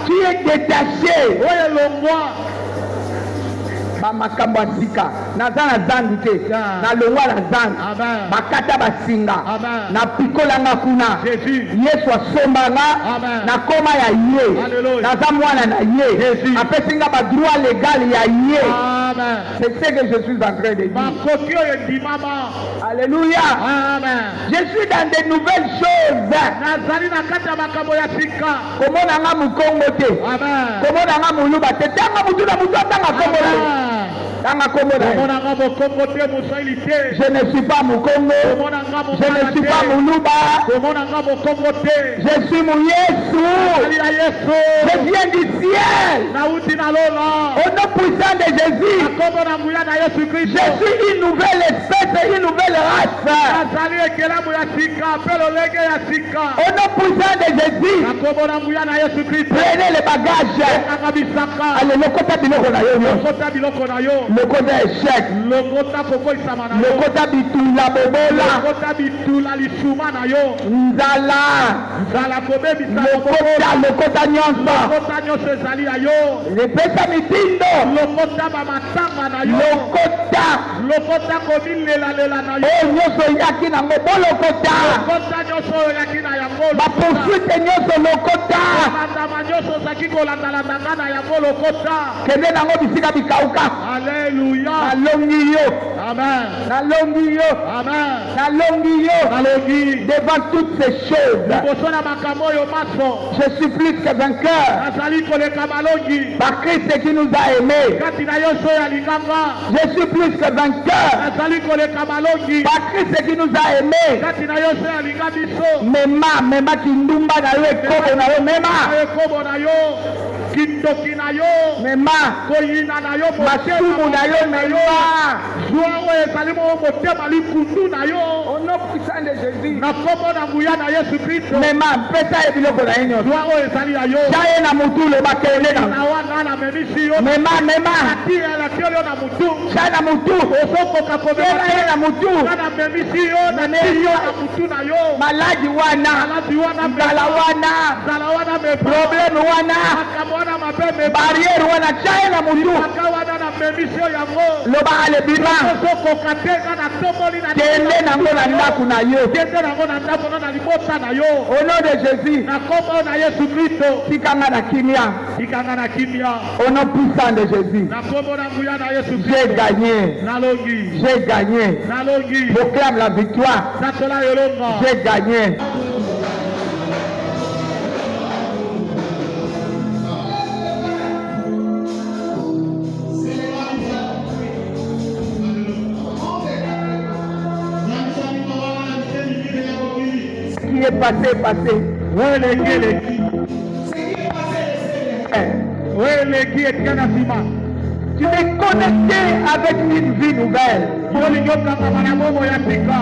qui est détaché. Makambo asika naza na zandu te na longwa na zandu bakata basinga na pikolanga kuna Yesu asombanga na koma ya ye naza mwana na ye apesinga ba droit légal ya ye. C'est ce que je suis en train de dire. Alléluia. Je suis dans de nouvelles choses. Komona nga mukongo te komona nga muluba te tanga mutu na mutu tanga kongo te. Je ne suis pas Mukongo, je ne suis pas Muluba, je suis Mouyesu, je viens du ciel, au nom puissant de Jésus, je suis une nouvelle espèce, une nouvelle race, au nom puissant de Jésus, prenez les bagages, allez, le côté le côté échec, le côté bitula bobola, nzala, le côté nyonso, le pesa mitindo, le côté lokota komilela lela na yo oyo nyonso eyaki nango bolokota lokota nyonso oyaki na yango bapoursuite nyonso lokota kolandama nyonso ozaki kolandalandanga na yango lokota kende nango bisika bikauka alleluya nalongi yo amen nalongi yo amen nalongi yo nalongi devant toutes ces choses liboso na makambo oyo maso je suis plus que vainqueur nazali koleka malongi par Christ qui nous a aimés kati na yo so ya linganga je suis plus que vainqueur nazali koleka malongi par Christ qui nous a aimés kati na yo so ya linga biso mema kindumba na yo ekobo na yo mema ekobo na yo kindoki na yo mema koyina na yo masumu na yo mema zwa oyo ezali mo motema likundu na yo au nom puissant de Jésus na kombo na nguya na yesu kristo mema mpesa ye biloko na ye nyonso zwa oyo ezali ya yo ja ye na mutu loba kende na na wana namemisi yo mema atieli yo na mutu ja na mutu osokoka kela ye na mutu nga namemisi yo nameli yo na mutu na yo maladi wana maladi wana mbala wana nzala wana mepa probleme wana makambo wana mabe mepa barriere wana ja ye na mutu maka wana namemisi yo yango loba alebima osokoka te nga natomboli na kende nango na ndako na yo kende nango na ndako na libota na yo au nom de Jésus na kombo na yesu kristo tikanga na kimia tikanga na kimia au nom puissant de Jésus na kombo na nguya na yesu j'ai kristo gagné nalongi j'ai gagné nalongi proclame la victoire nasola yolonga j'ai gagné qui est passé passé weleki eleki weleki etikana nsima tu es connecté avec une vie nouvelle olingi okangama na bomo ya sika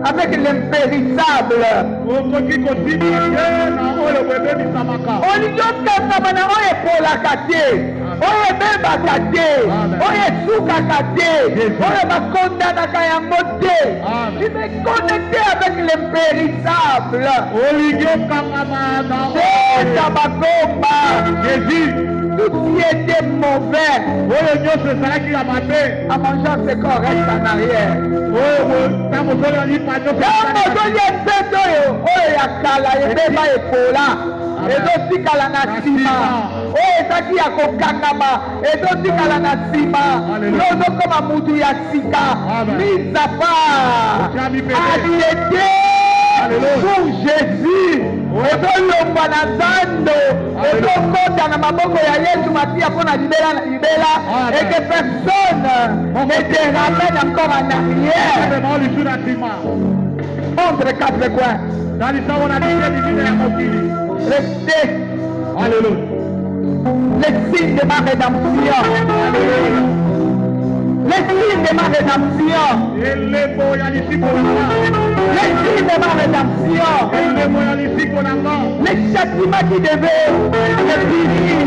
avec l'impérissable okoki kosimba te na oyo boebebisamaka olingi okangama na oyo epolaka te oyo ebebaka te oyo esukaka te oyo bakondanaka yango te tu es connecté avec l'impérissable olingi okangama na teta bakomba jésus tout qui était mauvais oyo nyonso ezalaki ya mabe en mangeant ce corps reste en arrière oyo ntango ozoli alipa nyonso ntango ozoli epeto oyo ya kala ebeba epola ezotikala na nsima oyo ezaki ya kokangama ezotikala na nsima yo ozokoma mutu ya sika mise à part aliété pour Jésus ezolongwa na zando ezokota na maboko ya Yesu matia mpo na libela et que personne ne te ramène encore en arrière. Montre quatre coins. Restez. Alléluia. Les signes de ma rédemption. Les signes de ma rédemption. Les signes de ma rédemption. Les châtiments qui devaient me punir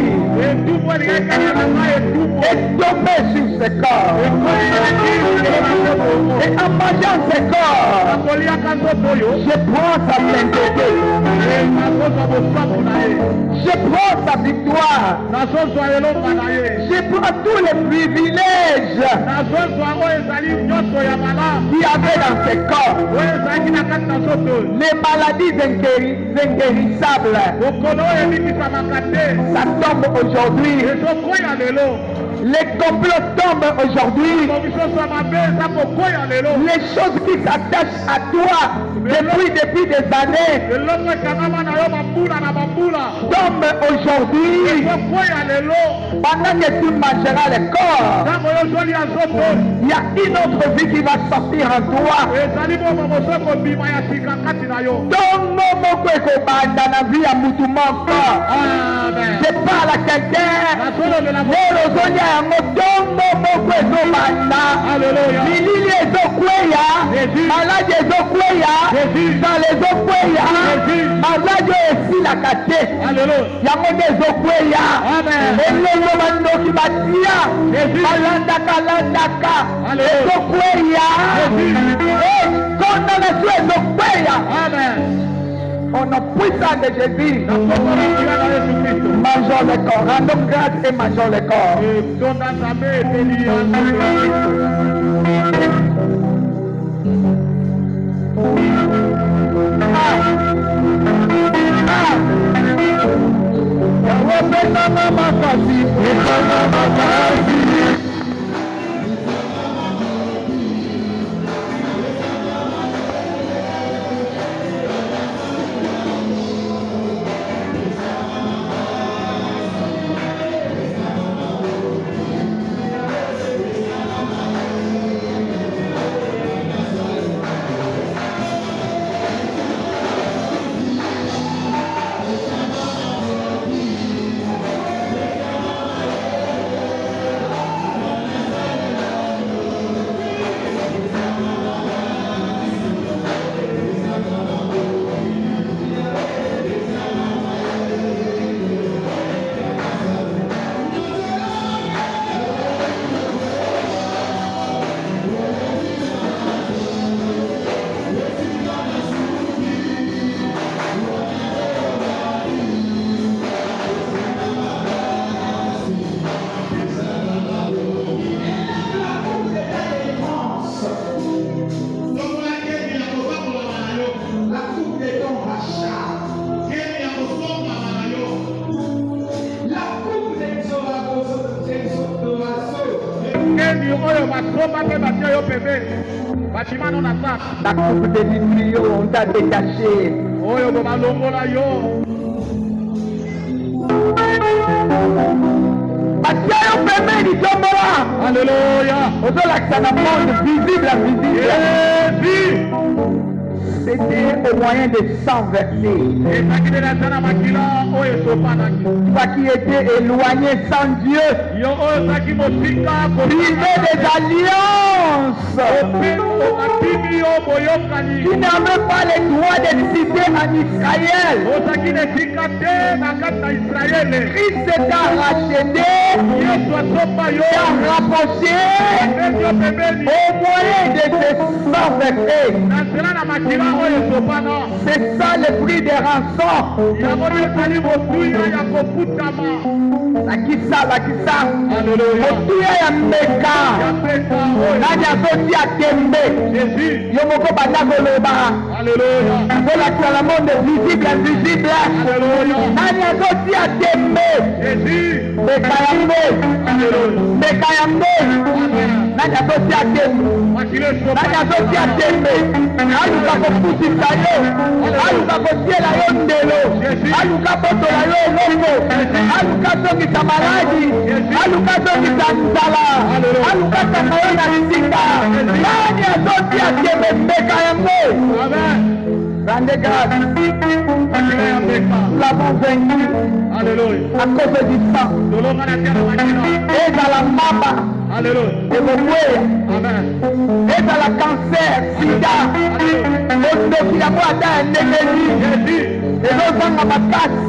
est tombé sur ce corps. Et en mangeant ce corps, je prends sa sainteté. Je prends sa victoire. Je prends tous les privilèges qu'il y avait dans ce corps. Les maladies inguérissables, ça tombe aujourd'hui. Les complots tombent aujourd'hui. Les choses qui s'attachent à toi depuis des années tombent aujourd'hui. Pendant que tu mangeras le corps, il y a une autre vie qui va sortir en toi. Je parle à quelqu'un. Motongo moko ezobanda milili ezokweya maladi ezokweya zala ezokweya maladi oyo esilaka te yango nde ezokweya elongo bandoki batia balandaka ezokweya kondamnation ezokweya Au nom puissant de Jésus. Mangeons le corps. Rendons grâce et mangeons le corps. La coupe de l'huile, on t'a détaché. Alléluia. Visible, invisible. C'était au moyen de sang versé. Toi qui étais éloigné sans Dieu, brisé des alliances, qui n'avait pas le droit de citer en Israël. Christ t'a racheté, t'a rapproché au moyen de ce sang versé. C'est ça le prix des rançons. La kisa. Otuya ya meka. Nani azoti atembe. Yomoko bandako loba. Voilà que le monde visible, invisible. Nani azoti atembe. Meka yambe. Nani azoti atembe. Nani azoti atembe. Aluka kopusisa yo. Aluka kotiela yo ndelo. Aluka botola yo longo. Aluka zongisa maladi. Aluka zongisa nzala. Aluka kanga yo na sika. Nani azoti atembe mbeka yango. Rendez grâce. Nous l'avons vaincu. À cause du sang. Et dans la mama. Et vos et dans la cancer, sida. Et la boîte à un ennemi. Et nos ans à ma casse.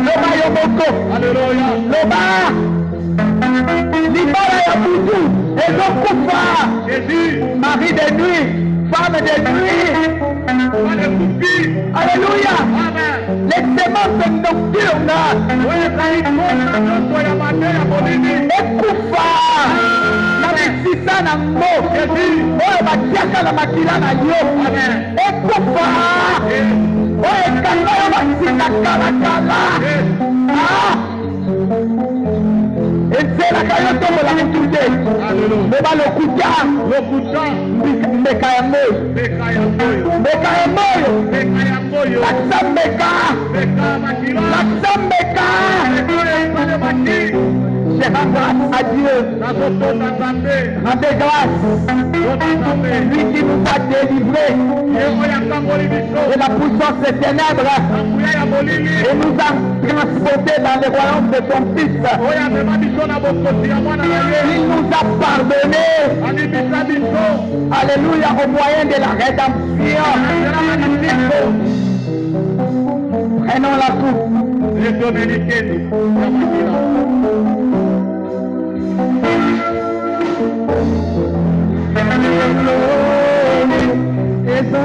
Loba Yomoko. Loba. Libara Yaboudou. Et nos coupas. Mari de nuit. Femme de nuit. Alléluia. Les semences nocturnes. Ekufa. Namisisa na mo. Oyo batiaka na makila na yo. Ekufa. Oyo ekanga yo basika kala. Ezelaka yo tombola mutu te. Loba lokuta. Mbeka ya moyo. Lakisa mbeka. Je rends grâce à Dieu. Rendez grâce. Lui qui nous a délivrés de la puissance des ténèbres et nous a transportés dans le royaume de son Fils. Il nous a pardonné. Alléluia, au moyen de la rédemption. Prenons la coupe. Esa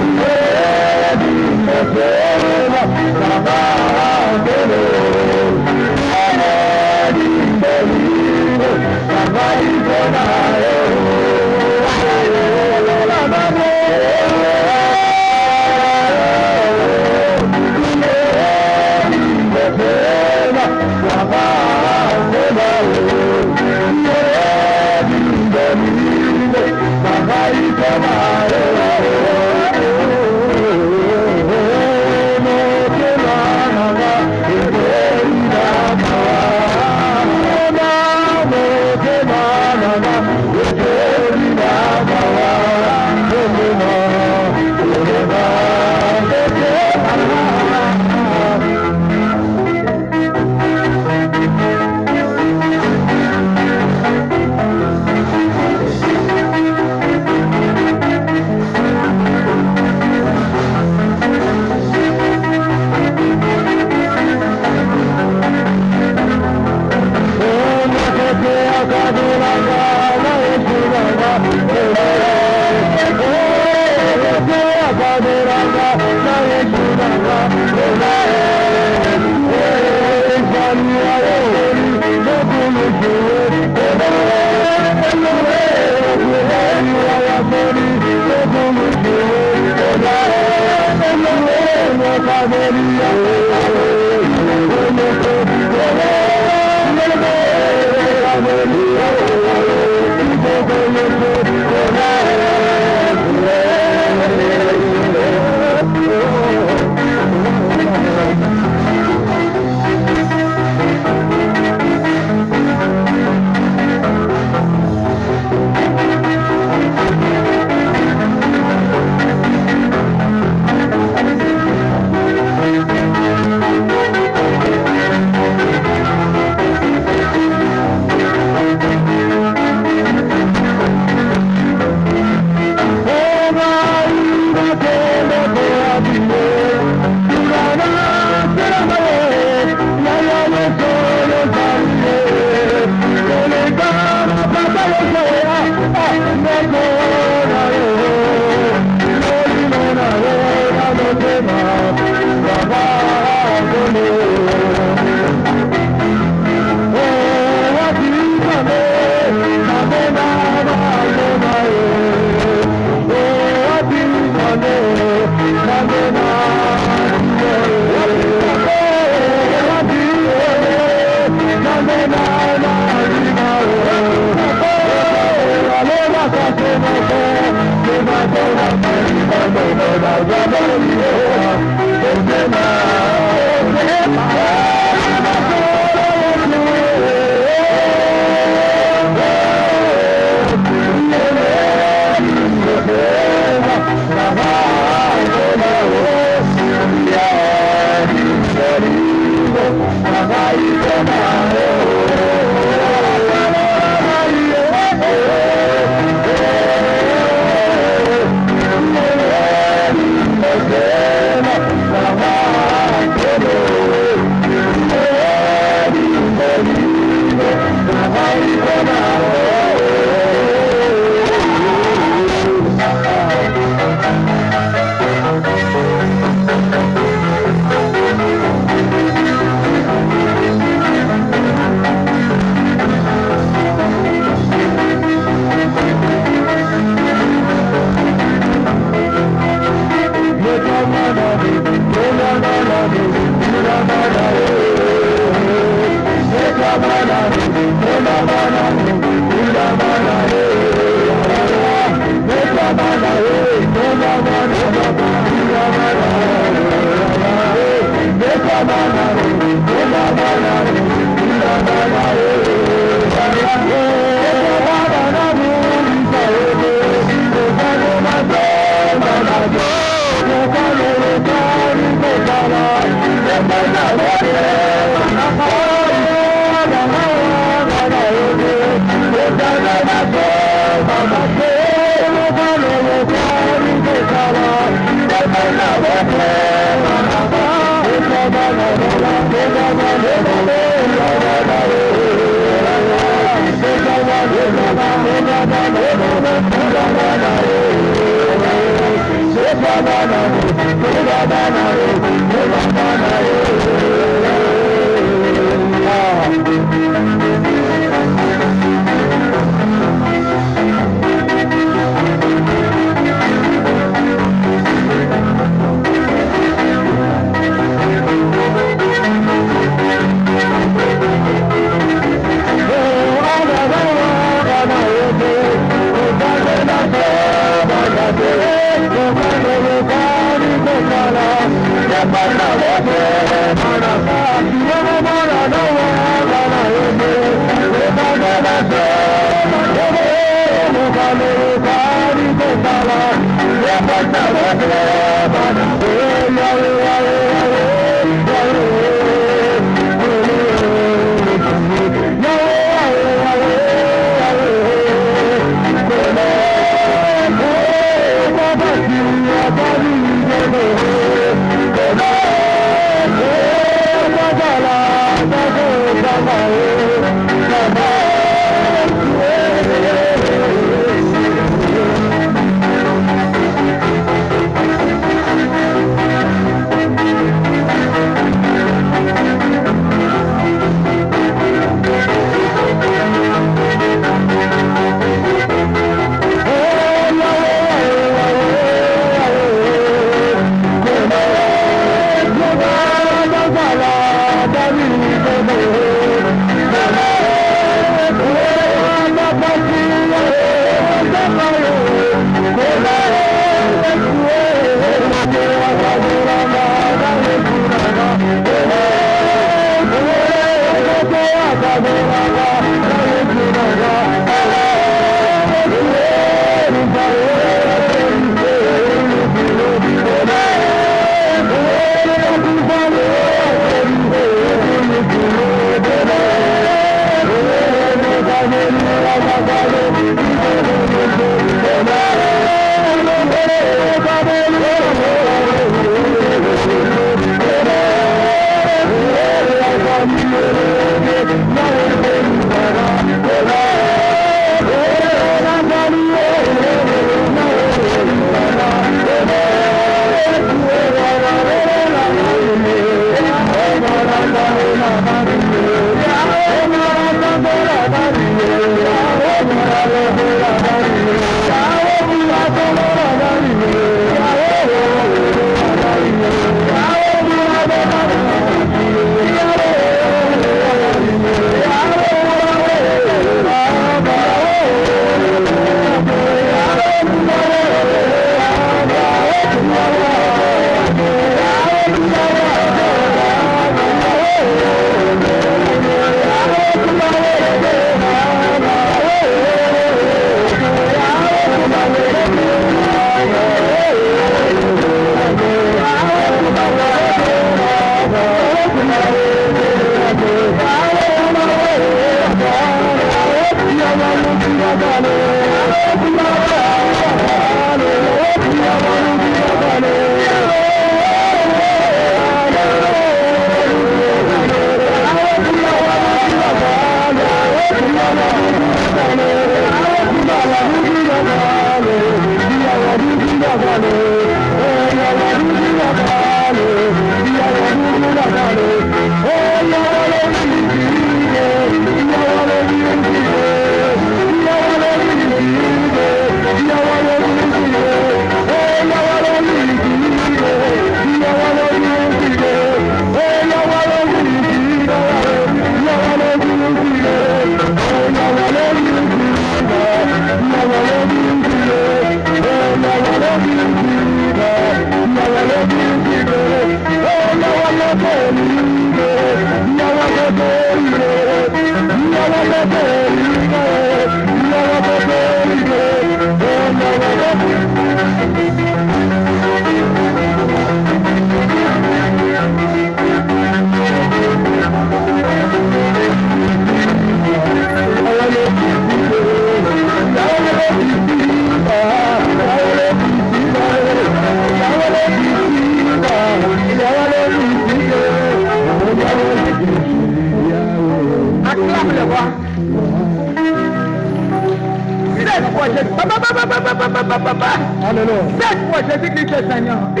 Alléluia. 7 fois Jésus-Christ est Seigneur. 1.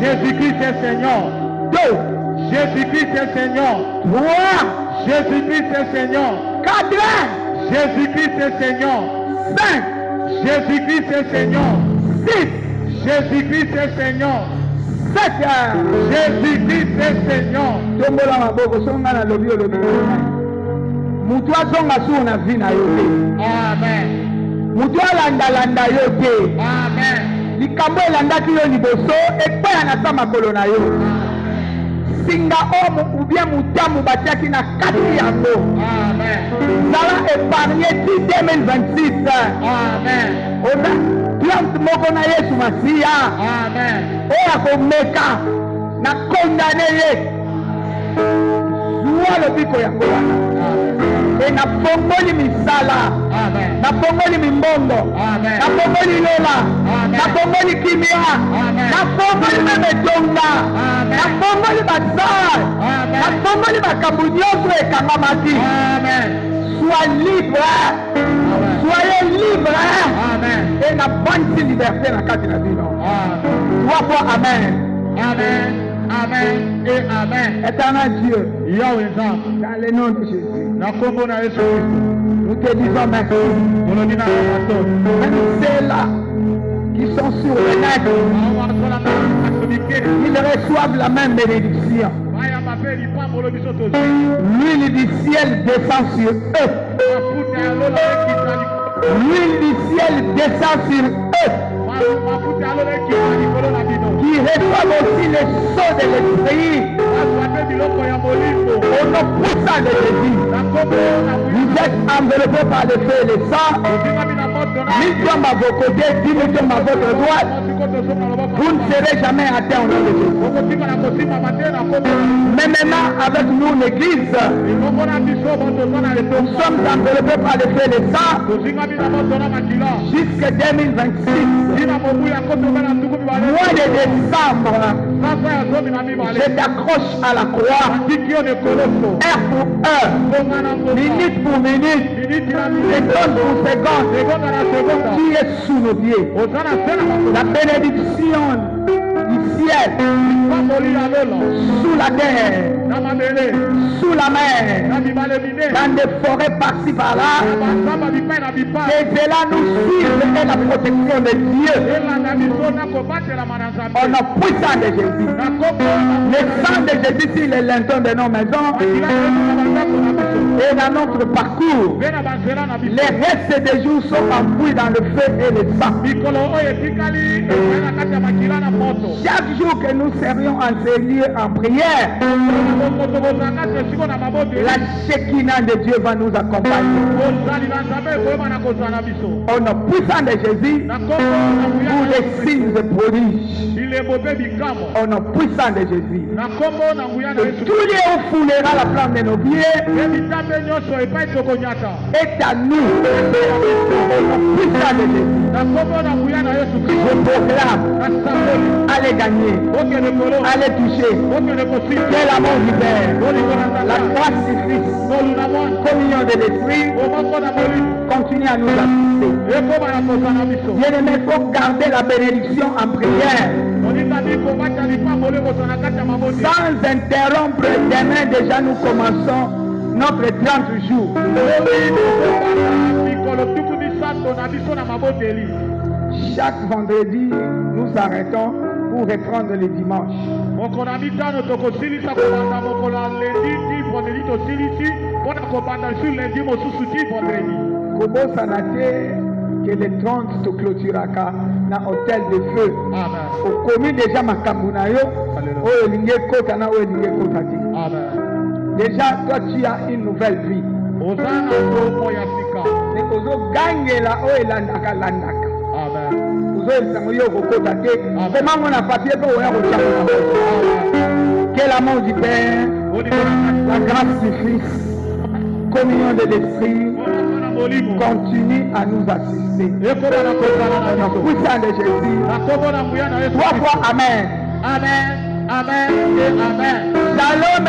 Jésus-Christ est Seigneur. 2. Jésus-Christ est Seigneur. 3. Jésus-Christ est Seigneur. 4. Jésus-Christ est Seigneur. 5. Jésus-Christ est Seigneur. 6. Jésus-Christ est Seigneur. 7. Jésus-Christ est Seigneur. Tombola maboko songa na lobi olobi. Mutu azonga su na vie na yo te. Amen. Mutu alanda yo te. Amen. Likambo elandaki yo liboso ekwea na sa makolo na yo. Singa omo ou bien mutamu batiaki na kati yango. Amen. Zala épargné 2026. Amen. Oza plante moko na Yesu Masiya. Amen. Oya komeka na condamné ye. Zuwa lobiko yango wana. E na pongoli misala. Amen. Na pongoli mimbongo. Amen. Na pongoli lola. Amen. Na pongoli kimia. Amen. Na pongoli memetonga. Amen. Na pongoli bazar. Amen. Na pongoli makambo nyonso ekangamaki. Amen. Sois libre. Amen. Soyez libre. Amen. Et na bonne liberté na kati na bino. Amen. 3 fois amen. Amen. Amen et Amen. Éternel Dieu, Yahweh, dans le nom de Jésus, nous te disons merci. Même ceux-là qui sont sur le net, ils reçoivent la même bénédiction. L'huile du ciel descend sur eux. L'huile du ciel descend sur eux. qui reçoivent aussi le sceau de l'esprit au nom puissant de Jésus. Vous êtes enveloppés par le feu et le sang. Mis comme à vos côtés, 10 comme à votre droite. Vous ne serez jamais atteints au nom de Jésus. Mais maintenant, avec nous, l'Église, nous sommes enveloppés par le feu et le sang jusqu'à 2026. Mois de décembre, je t'accroche à la croix, heure pour heure, minute pour minute, seconde pour seconde. Tu es sous nos pieds. La bénédiction du ciel, sous la terre, sous la mer, dans des forêts par-ci par-là, et cela nous suit et la protection de Dieu. On a puissant de Jésus. Le sang de Jésus sur les lintons de nos maisons et dans notre parcours. Les restes des jours sont enfouis dans le feu et le sang. Chaque jour que nous serions enseigner en prière, la Shekinah de Dieu va nous accompagner. On a puissant de Jésus pour les signes et prodiges. On a puissant de Jésus. Et tous les hauts foulera la flamme de nos pieds est à nous. On a puissant de Jésus. Je proclame, allez gagner, allez toucher. Quel amour du Père, la grâce du Fils, communion de l'Esprit, continue à nous assister. Bien-aimés, il faut garder la bénédiction en prière. Sans interrompre, demain déjà nous commençons notre 30 jours. Chaque vendredi, nous arrêtons pour reprendre le dimanche. Kobo Sanate, que le 30 te clôturaka na hôtel de feu. Au commis déjà Makambuna yo, o elinge kota na o elinge kota ti. Déjà toi tu as une nouvelle vie. Mais ozo gangela o elandaka landaka. Ozo esango yo kokota te. Comment on a papier pour oya kocha. Quel amour du Père, la grâce du Fils, communion de l'Esprit continue à nous assister. Puissant de Jésus. 3 fois Amen. Amen. Amen et Amen. Shalom.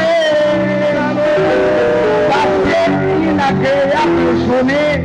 Passez une agréable journée.